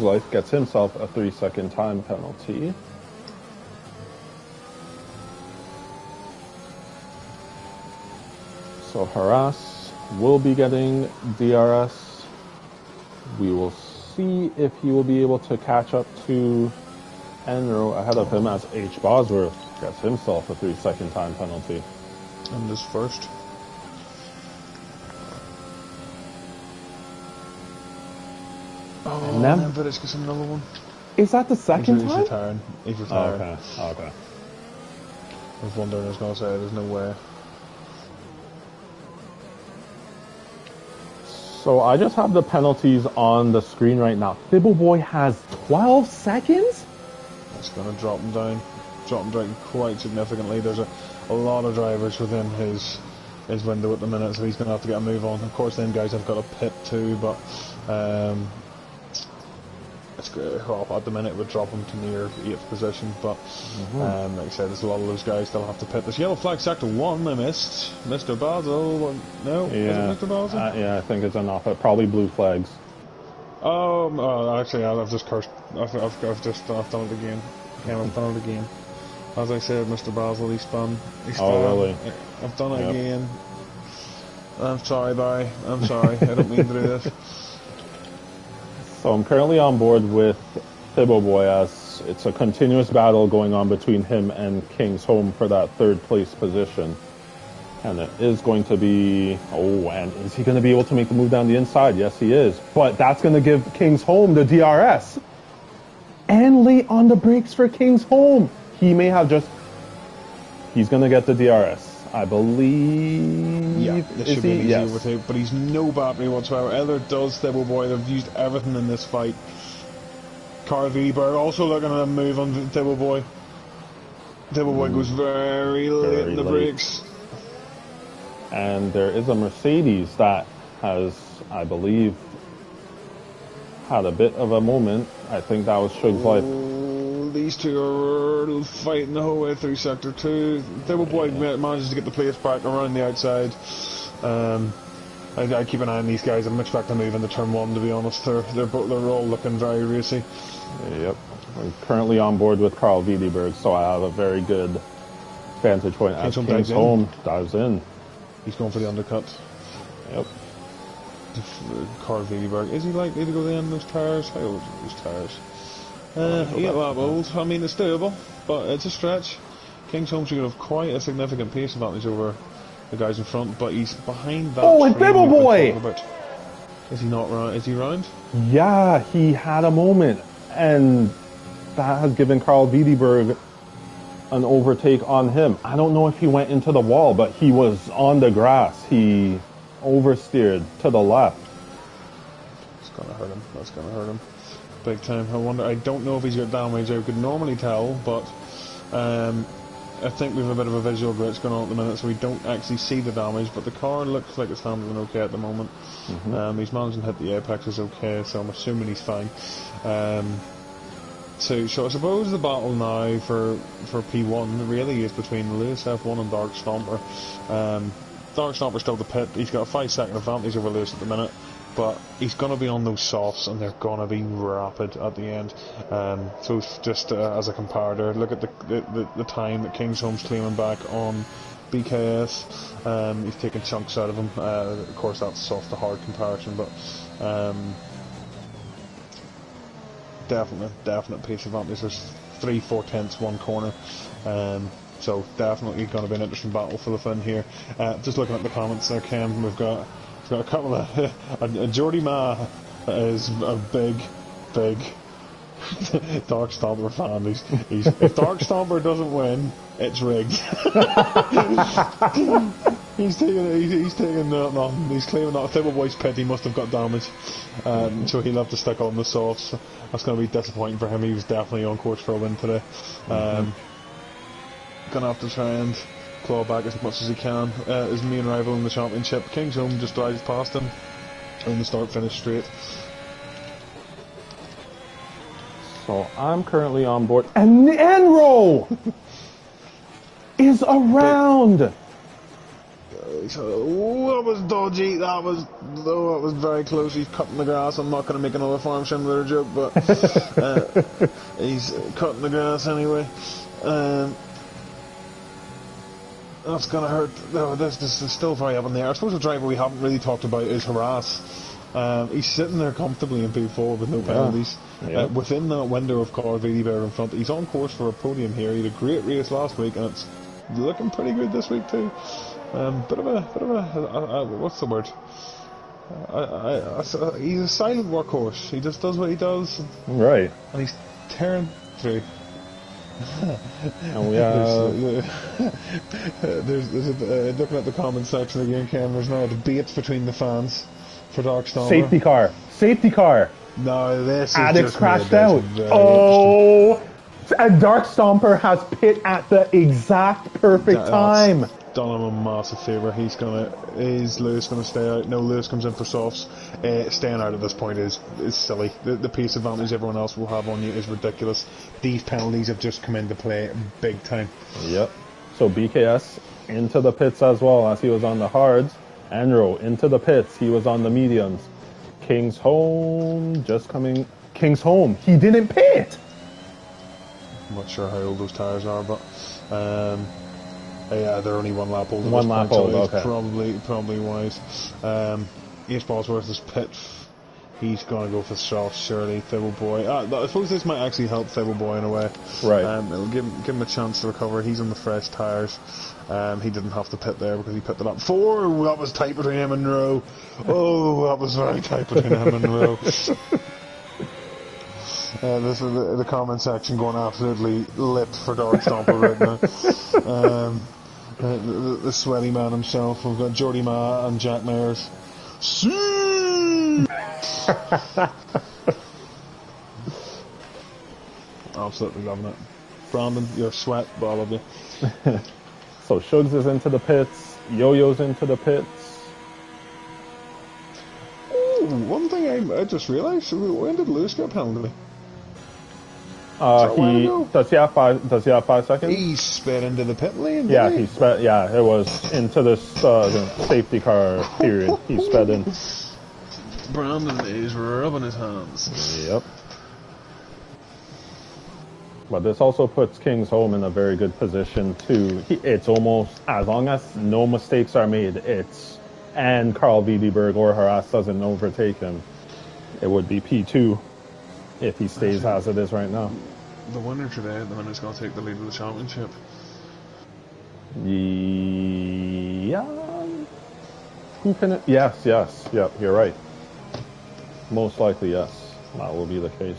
Life gets himself a 3-second time penalty. So Harass will be getting DRS. We will see if he will be able to catch up to Enro ahead of him, as H. Bosworth gets himself a 3-second time penalty. And this first. Oh, and then British gets another one. Is that the second He's time? retiring. He's retiring. Oh, okay. I was wondering, I was going to say, there's no way. So I just have the penalties on the screen right now. Thibbo Boy has 12 seconds? That's going to drop him down quite significantly. There's a lot of drivers within his window at the minute, so he's going to have to get a move on. Of course, them guys have got a pit too, but it's good. Well, at the minute it would drop him to near 8th position, but like I said, there's a lot of those guys still have to pit. There's yellow flag sector 1 I missed. Mr. Basel, no? Yeah. Is it Mr. Basel? Yeah, I think it's enough. Probably blue flags. Actually, I've just cursed. I've done it again. I've done it again. As I said, Mr. Basel, he spun. Oh, really? I've done it again. I'm sorry, Barry. I'm sorry. I don't mean to do this. So I'm currently on board with Thibbo Boy, as it's a continuous battle going on between him and King's Home for that 3rd place position. And it is going to be... Oh, and is he going to be able to make the move down the inside? Yes, he is. But that's going to give King's Home the DRS. And late on the brakes for King's Home. He may have just... He's going to get the DRS. I believe... Yeah, this should be an easy overtake, but he's no battery whatsoever. Either does Thibbo Boy. They've used everything in this fight. Carl Wiedeberg also looking at a move on Thibbo Boy. Thibbo Boy goes very late in the brakes. And there is a Mercedes that has, I believe, had a bit of a moment. I think that was Shug's Life. These two are fighting the whole way through Sector 2. Thibbo Boy manages to get the place back around the outside. I keep an eye on these guys. I'm expecting to move into Turn 1, to be honest. They're all looking very racy. Yep. I'm currently on board with Carl Wiedeberg, so I have a very good vantage point as King's Home dives in. He's going for the undercut. Yep. Carl Wiedeberg. Is he likely to go down those tyres? How old are those tyres? 8 lap old. I mean, it's doable, but it's a stretch. King's Home should have quite a significant pace advantage over the guys in front, but he's behind that. Oh, and Thibbo Boy! Is he not round? Is he round? Yeah, he had a moment, and that has given Carl Wiedeberg an overtake on him. I don't know if he went into the wall, but he was on the grass. He oversteered to the left. It's gonna hurt him. That's gonna hurt him big time. I don't know if he's got damage. I could normally tell, but I think we have a bit of a visual glitch going on at the minute, so we don't actually see the damage, but the car looks like it's handling okay at the moment. He's managing to hit the apexes okay, so I'm assuming he's fine. So I suppose the battle now for P1 really is between Lewis F1 and Dark Stomper. Dark Stomper's still the pit. He's got a 5-second advantage over Lewis at the minute, but he's going to be on those softs and they're going to be rapid at the end. So just as a comparator, look at the time that Kingsholm's claiming back on BKS. He's taking chunks out of him. Of course that's soft to hard comparison, but definite pace advantage. There's 3/4 tenths one corner. So definitely going to be an interesting battle for the fin here. Just looking at the comments there, Ken, we've got a couple of Jordy Ma is a big Dark Stomper fan. If Dark Stomper doesn't win, it's rigged. he's taking nothing. He's claiming that Thibble Boy's pit. He must have got damage, so he'll have to stick on the softs. That's going to be disappointing for him. He was definitely on course for a win today. Gonna have to try and claw back as much as he can. His main rival in the championship, Kingsholm, just drives past him on the start-finish straight. So I'm currently on board, and Enro is around. So, that was dodgy. That was very close. He's cutting the grass. I'm not going to make another farm simulator joke, but he's cutting the grass anyway. That's gonna hurt. No, this is still very up in the air. I suppose the driver we haven't really talked about is Harass. He's sitting there comfortably in P4 with no penalties. Within that window of car VD Bear in front, he's on course for a podium here. He had a great race last week, and it's looking pretty good this week too. Bit of a what's the word? He's a silent workhorse. He just does what he does. Right. And he's tearing through. And we have there's looking at the comment section again, Ken, there's now a debate between the fans for Dark Stomper. Safety car. No, this is Addicts crashed out. Oh, and Dark Stomper has pit at the exact perfect time. Done him a massive favour. Is Lewis going to stay out? No, Lewis comes in for softs. Staying out at this point is silly. The pace advantage everyone else will have on you is ridiculous. These penalties have just come into play big time. Yep. So BKS into the pits as well as he was on the hards. Enro into the pits. He was on the mediums. Kingsholm just coming. Kingsholm. He didn't pit. I'm not sure how old those tyres are, but yeah, they're only one lap old. One lap old, so okay. Probably wise. Ace Bosworth is pit. He's going to go for soft, surely. Thibble Boy. I suppose this might actually help Thibble Boy in a way. Right. It'll give him a chance to recover. He's on the fresh tyres. He didn't have to pit there because he pit the lap 4. That was tight between him and Rowe. Oh, that was very tight between him and Rowe. This is the comment section going absolutely lit for Dark Stomper right now. The sweaty man himself. We've got Jordy Ma and Jack Mayers. Absolutely loving it. Brandon, you're sweat, but I love you. So Shugs is into the pits. Yo-Yo's into the pits. Ooh, one thing I just realised. When did Lewis get a penalty? Does he have 5 seconds? He sped into the pit lane. Yeah, he sped. Yeah, it was into this safety car period. He sped in. Brandon is rubbing his hands. Yep. But this also puts Kingsholm in a very good position too. It's almost, as long as no mistakes are made, and Carl Wiedeberg or Harass doesn't overtake him, it would be P2 if he stays as it is right now. The winner today, the winner's going to take the lead of the championship. Yeah. Who can it? Yes. Yep, you're right. Most likely, yes. That will be the case.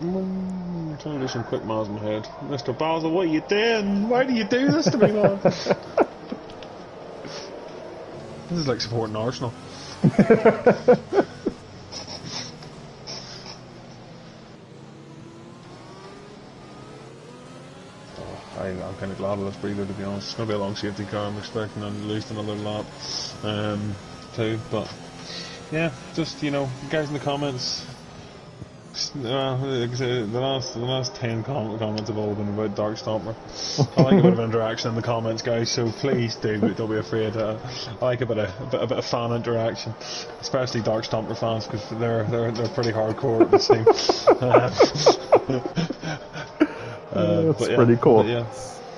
I'm trying to do some quick miles in my head. Mr. Basel, what are you doing? Why do you do this to me, man? This is like supporting Arsenal. I'm kind of glad of this breather, to be honest. It's going to be a long safety car. I'm expecting at least another lap too. But yeah, just, you know, guys in the comments. The last 10 comments have all been about Dark Stomper. I like a bit of interaction in the comments, guys. So please don't be afraid. I like a bit of fan interaction, especially Dark Stomper fans, because they're pretty hardcore, it seems. It's pretty cool. But yeah.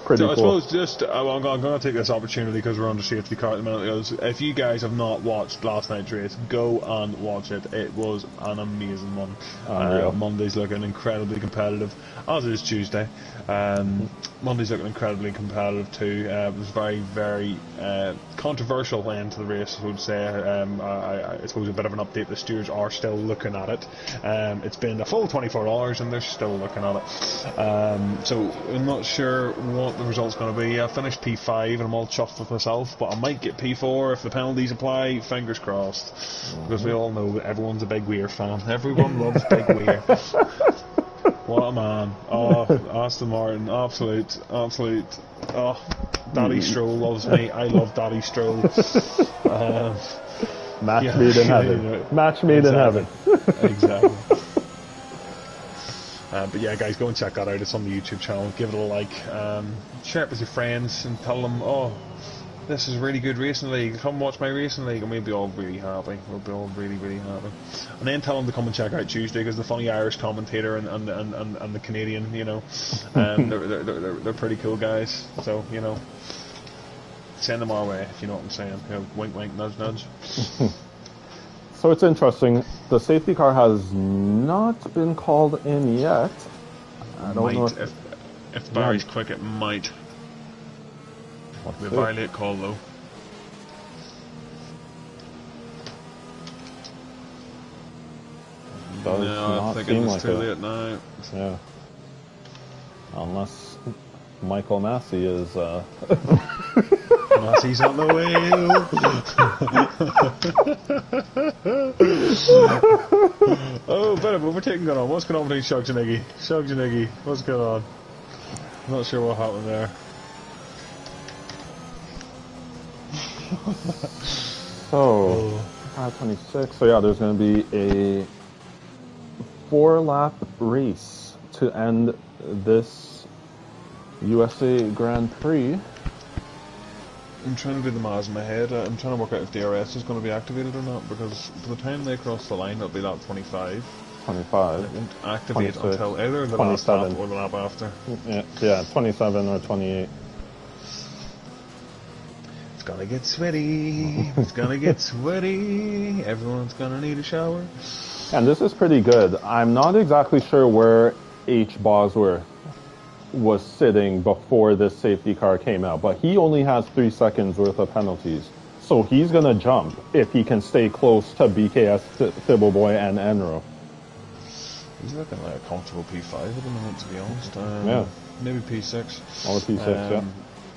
Pretty so cool. I suppose just I'm going to take this opportunity because we're under safety car at the minute. If you guys have not watched last night's race, go and watch it. It was an amazing one. Monday's looking incredibly competitive, as is Tuesday. Monday's looking incredibly competitive too. It was very, very controversial end to the race, I would say. I suppose a bit of an update. The stewards are still looking at it. It's been a full 24 hours and they're still looking at it. So I'm not sure what the result's going to be. I finished P5 and I'm all chuffed with myself, but I might get P4 if the penalties apply. Fingers crossed, because we all know that everyone's a Big Weir fan. Everyone loves Big Weir. What a man! Oh, Aston Martin, absolute. Oh, Daddy Stroll loves me. I love Daddy Stroll. Match made in heaven. You know, Match made in heaven. Exactly. But yeah, guys, go and check that out. It's on the YouTube channel. Give it a like. Share it with your friends and tell them, oh, this is a really good racing league. Come watch my racing league, and we'll be all really happy. We'll be all really, really happy. And then tell them to come and check out Tuesday, because the funny Irish commentator and the Canadian, you know, they're pretty cool guys. So, you know, send them our way, if you know what I'm saying. You know, wink, wink, nudge, nudge. So it's interesting. The safety car has not been called in yet. I don't know if Barry's quick, it might. It'll be a very late call, though. No, I think it's too late now. Yeah. Unless Michael Massey is... Massey's on the wheel! Oh, bit of overtaking going on. What's going on between Shugs and Iggy? Shugs and Iggy, what's going on? I'm not sure what happened there. So, 5:26. So yeah, there's going to be a 4-lap race to end this USA Grand Prix. I'm trying to do the maths in my head. I'm trying to work out if DRS is going to be activated or not, because by the time they cross the line, it'll be lap 25. 25. It won't activate 26, until either the 27. last lap or the lap after. Yeah, 27 or 28. It's gonna get sweaty. It's gonna get sweaty. Everyone's gonna need a shower. And this is pretty good. I'm not exactly sure where H. Bosworth was sitting before this safety car came out, but he only has 3 seconds worth of penalties. So he's going to jump if he can stay close to BKS, Thibbleboy, and Enro. He's looking like a comfortable P5 at the moment, to be honest. Yeah. Maybe P6. Or P6, yeah.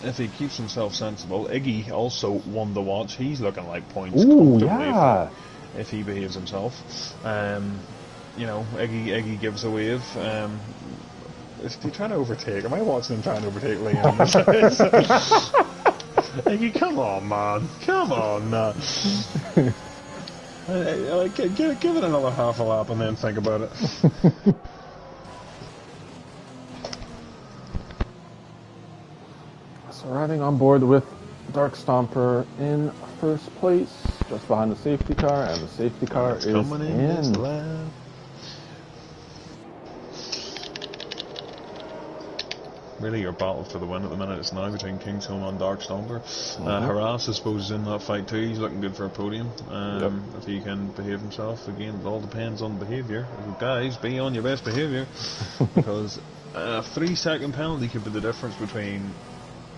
If he keeps himself sensible. Iggy also won the watch. He's looking like points. Ooh, yeah. If he behaves himself. You know, Iggy gives a wave. Is he trying to overtake? Am I watching him trying to overtake Liam? Iggy, come on, man. Come on. Give it another half a lap and then think about it. So riding on board with Dark Stomper in first place, just behind the safety car, and the safety car is coming in. Really, your battle for the win at the minute is now between Kingsholm and Dark Stomper. Harass, I suppose, is in that fight too. He's looking good for a podium. If he can behave himself. Again, it all depends on behaviour. Guys, be on your best behaviour. Because a 3-second penalty could be the difference between,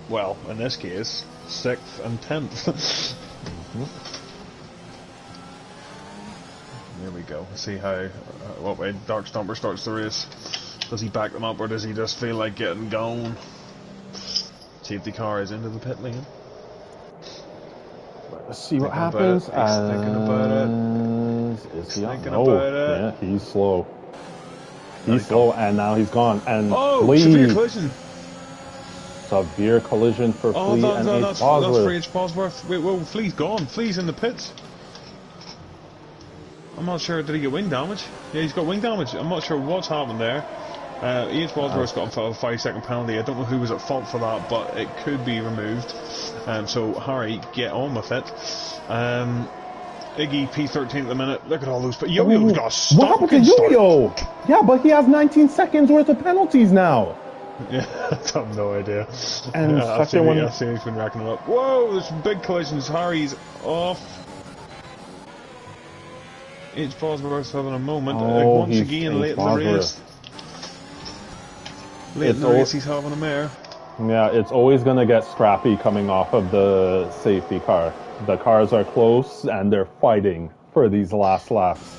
well, in this case, 6th and 10th. Here we go. See how what way Dark Stomper starts the race. Does he back them up, or does he just feel like getting gone? Safety car is into the pit lane. Let's see what happens. He's thinking about it. Is he thinking about it? Yeah, he's slow. He's slow, and now he's gone. And severe collision. Severe collision for Flea and H. Bosworth. That's for H. Bosworth. Wait, whoa, Flea's gone. Flea's in the pits. I'm not sure. Did he get wing damage? Yeah, he's got wing damage. I'm not sure what's happened there. H. Bosworth's got a 5-second penalty. I don't know who was at fault for that, but it could be removed. So, Harry, get on with it. Iggy, P13 at the minute. Look at all those. But Yo-Yo's got a stop. What happened to Yo-Yo? Yeah, but he has 19 seconds worth of penalties now. Yeah, I have no idea. And I've seen he's been racking them up. Whoa, there's big collisions. Harry's off. H. Bosworth's having a moment. Once again, late in the race. Late in the race, he's having a mare. Yeah, it's always going to get scrappy coming off of the safety car. The cars are close, and they're fighting for these last laps.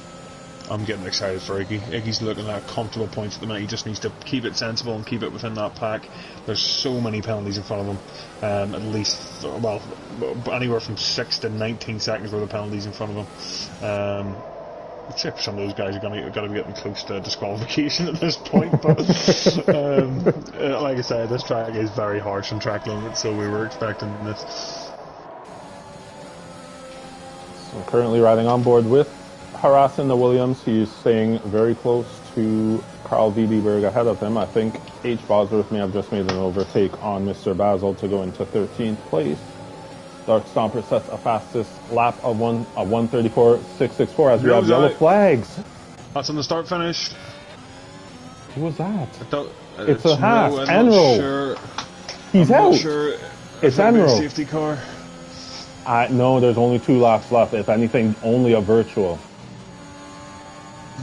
I'm getting excited for Iggy. Iggy's looking at comfortable points at the minute. He just needs to keep it sensible and keep it within that pack. There's so many penalties in front of him. At least, well, anywhere from 6 to 19 seconds worth of penalties in front of him. I'd say some of those guys are going to be getting close to disqualification at this point, but like I said, this track is very harsh on track limits, so we were expecting this. So currently riding on board with harassing the Williams. He's staying very close to Carl Wiedeberg ahead of him. I think H. Bosworth may have just made an overtake on Mr. Basil to go into 13th place. Dark Stomper sets a fastest lap of a 1:34.664 as we have yellow flags. That's on the start finish. Who was that? It's a Haas. Enro. Sure. He's out. Sure it's Enro. Safety car. No, there's only 2 laps left. If anything, only a virtual.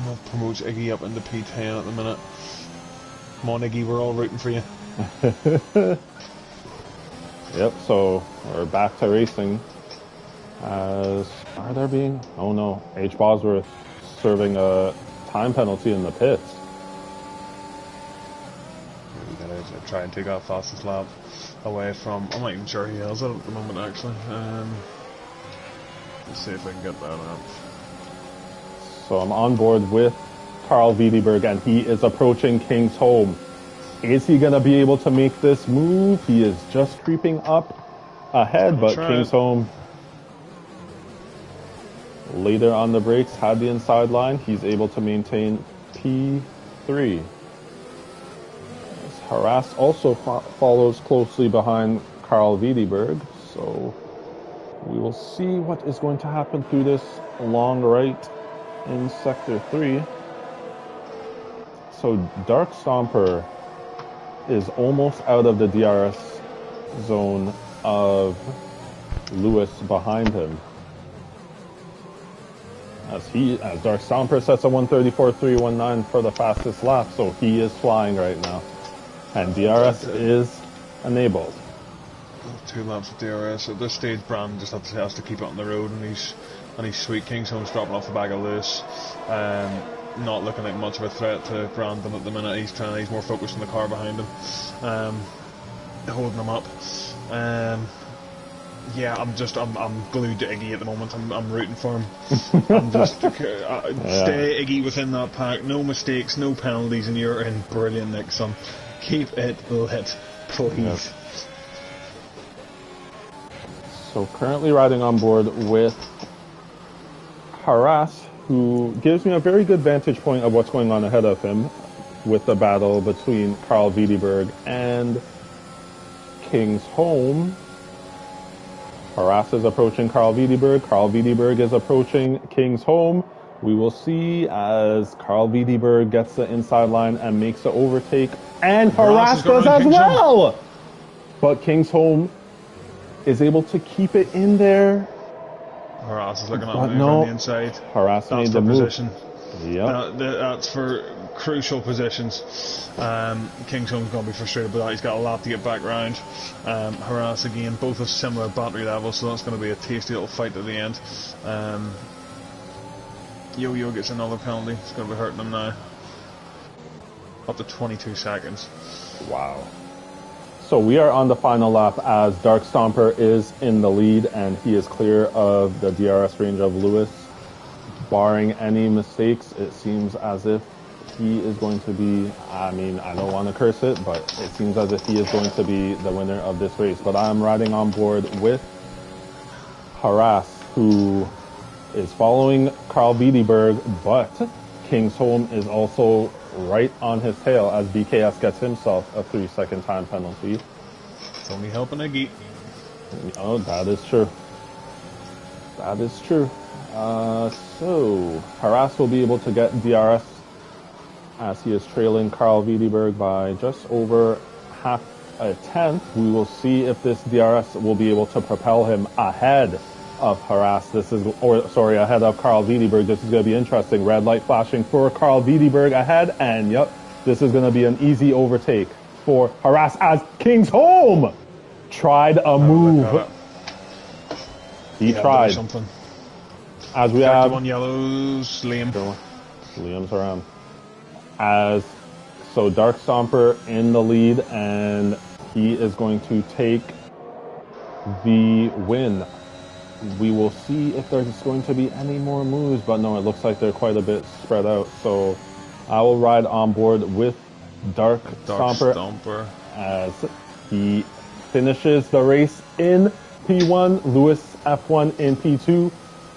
That promotes Iggy up into P10 at the minute. Come on, Iggy, we're all rooting for you. Yep, so we're back to racing. Oh no, H. Bosworth serving a time penalty in the pits. We gotta try and take our fastest lap away from. I'm not even sure he has it at the moment, actually. Let's see if I can get that up. So I'm on board with Carl Wiedeberg, and he is approaching King's Home. Is he going to be able to make this move? He is just creeping up ahead, but King's Home later on the brakes had the inside line. He's able to maintain P3. Harass also follows closely behind Carl Wiedeberg, so we will see what is going to happen through this long right in Sector 3. So Dark Stomper is almost out of the DRS zone of Lewis behind him. As Dark Stomper sets a 1:34.319 for the fastest lap, so he is flying right now. And DRS is enabled. 2 laps of DRS. At this stage, Brandon just has to keep it on the road, and he's sweet. King's Home's dropping off the back of Lewis. Not looking like much of a threat to Brandon at the minute. He's more focused on the car behind him, holding him up. Yeah, I'm glued to Iggy at the moment. I'm rooting for him. I'm just stay Iggy within that pack. No mistakes, no penalties, and you're in brilliant nick, son. Keep it lit, please. Yep. So currently riding on board with Harass, who gives me a very good vantage point of what's going on ahead of him with the battle between Carl Wiedeberg and King's Home. Harass is approaching Carl Wiedeberg. Carl Wiedeberg is approaching King's Home. We will see as Carl Wiedeberg gets the inside line and makes the overtake. And Harass does as well! But King's Home is able to keep it in there. Harass is looking at him on the inside. Harass made the move. Position. Yep. That's for crucial positions. King's Home's going to be frustrated with that. He's got a lap to get back round. Harass again, both of similar battery levels, so that's going to be a tasty little fight at the end. Yo-Yo gets another penalty. It's going to be hurting him now. Up to 22 seconds. Wow. So we are on the final lap as Dark Stomper is in the lead and he is clear of the DRS range of Lewis. Barring any mistakes, it seems as if he is going to be, I mean, I don't want to curse it, but it seems as if he is going to be the winner of this race. But I'm riding on board with Harass, who is following Carl Wiedeberg, but Kingsholm is also right on his tail as BKS gets himself a 3-second time penalty. It's only helping Iggy. Oh, that is true. That is true. So Harass will be able to get DRS as he is trailing Carl Wiedeberg by just over half a tenth. We will see if this DRS will be able to propel him ahead of Harass. Ahead of Carl Wiedeberg. This is going to be interesting. Red light flashing for Carl Wiedeberg ahead, and yep, this is going to be an easy overtake for Harass as Kingsholm tried a move. He tried. Something. As we have 31 yellows, Liam's around. So Dark Stomper in the lead, and he is going to take the win. We will see if there's going to be any more moves, but no, it looks like they're quite a bit spread out. So I will ride on board with Dark Stomper as he finishes the race in P1. Lewis F1 in P2.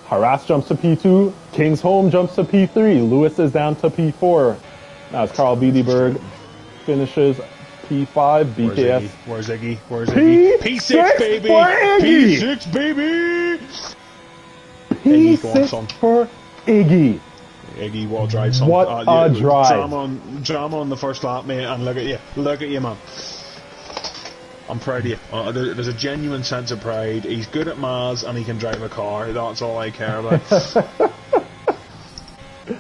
Harass jumps to P2. Kingsholm jumps to P3. Lewis is down to P4 as Carl Wiedeberg finishes P5. BKS. Where's Iggy? P6, baby! P6, baby! P6 for Iggy. Iggy, what a drive, son. What a drive. Drama on the first lap, mate, and look at you, man. I'm proud of you. There's a genuine sense of pride. He's good at Maz and he can drive a car. That's all I care about.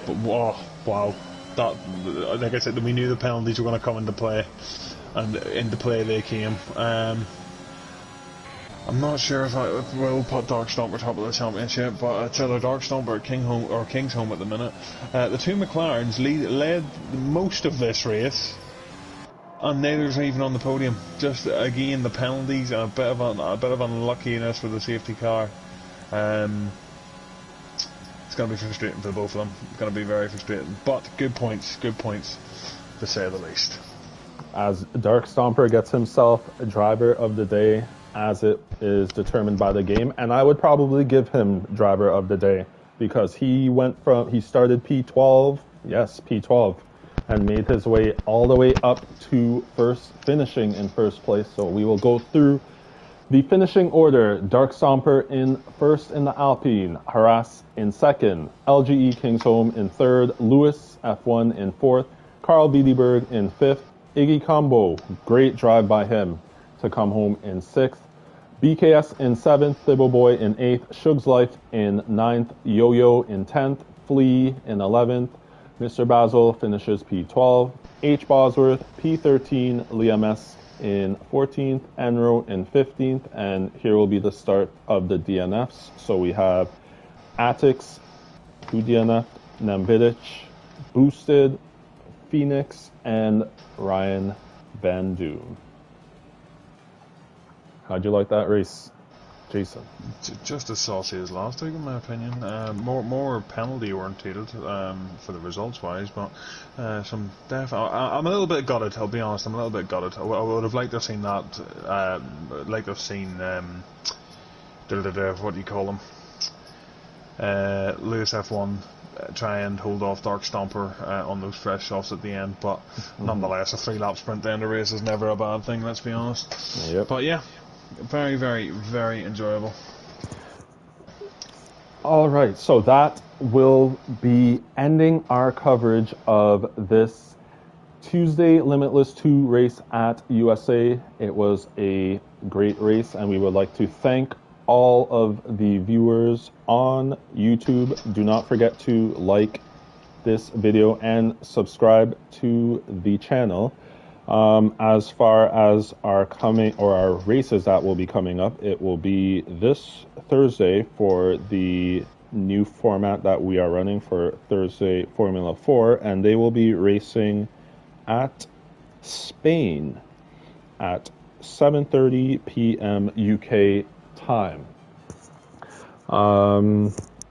But wow. That, like I said, we knew the penalties were going to come into play, and into play they came. I'm not sure if we'll put Dark Stomper top of the championship, but it's either Dark Stomper or Kingsholm at the minute. The two McLarens led most of this race, and neither's even on the podium. Just again the penalties and a bit of unluckiness with the safety car. It's going to be frustrating for both of them. It's going to be very frustrating. But good points, to say the least. As Dark Stomper gets himself a driver of the day, as it is determined by the game, and I would probably give him driver of the day because he started P12, and made his way all the way up to finishing in first place. So we will go through the finishing order. Dark Stomper in first in the Alpine, Harass in second, LGE Kingsholm in third, Lewis F1 in fourth, Carl Wiedeberg in fifth, Iggy Combo, great drive by him to come home in sixth, BKS in seventh, Thibble Boy in eighth, Shug's Life in ninth, Yo-Yo in 10th, Flea in 11th, Mr. Basil finishes P12, H. Bosworth P13, Liam S. in 14th, Enro in 15th, and here will be the start of the DNFs. So we have Atix, who DNF'd, Namvidic, Boosted, Phoenix, and Ryan Van Doom. How'd you like that race, Jason? Just as saucy as last week, in my opinion. More penalty orientated for the results wise, but I'm a little bit gutted. I'll be honest. I'm a little bit gutted. I would have liked to have seen that. Like to have seen what do you call them? Lewis F1 try and hold off Dark Stomper on those fresh softs at the end, but nonetheless, a 3-lap sprint to end the race is never a bad thing. Let's be honest. Yep. But yeah. Very, very, very enjoyable. All right, so that will be ending our coverage of this Tuesday Limitless 2 race at USA. It was a great race, and we would like to thank all of the viewers on YouTube. Do not forget to like this video and subscribe to the channel. As far as our races that will be coming up, it will be this Thursday for the new format that we are running for Thursday Formula 4, and they will be racing at Spain at 7:30 p.m. UK time.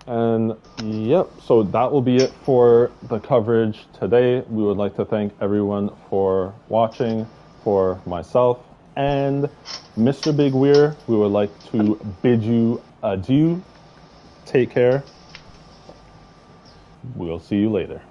And yep, so that will be it for the coverage today. We would like to thank everyone for watching. For myself and Mr. Big Weir, we would like to bid you adieu. Take care. We'll see you later.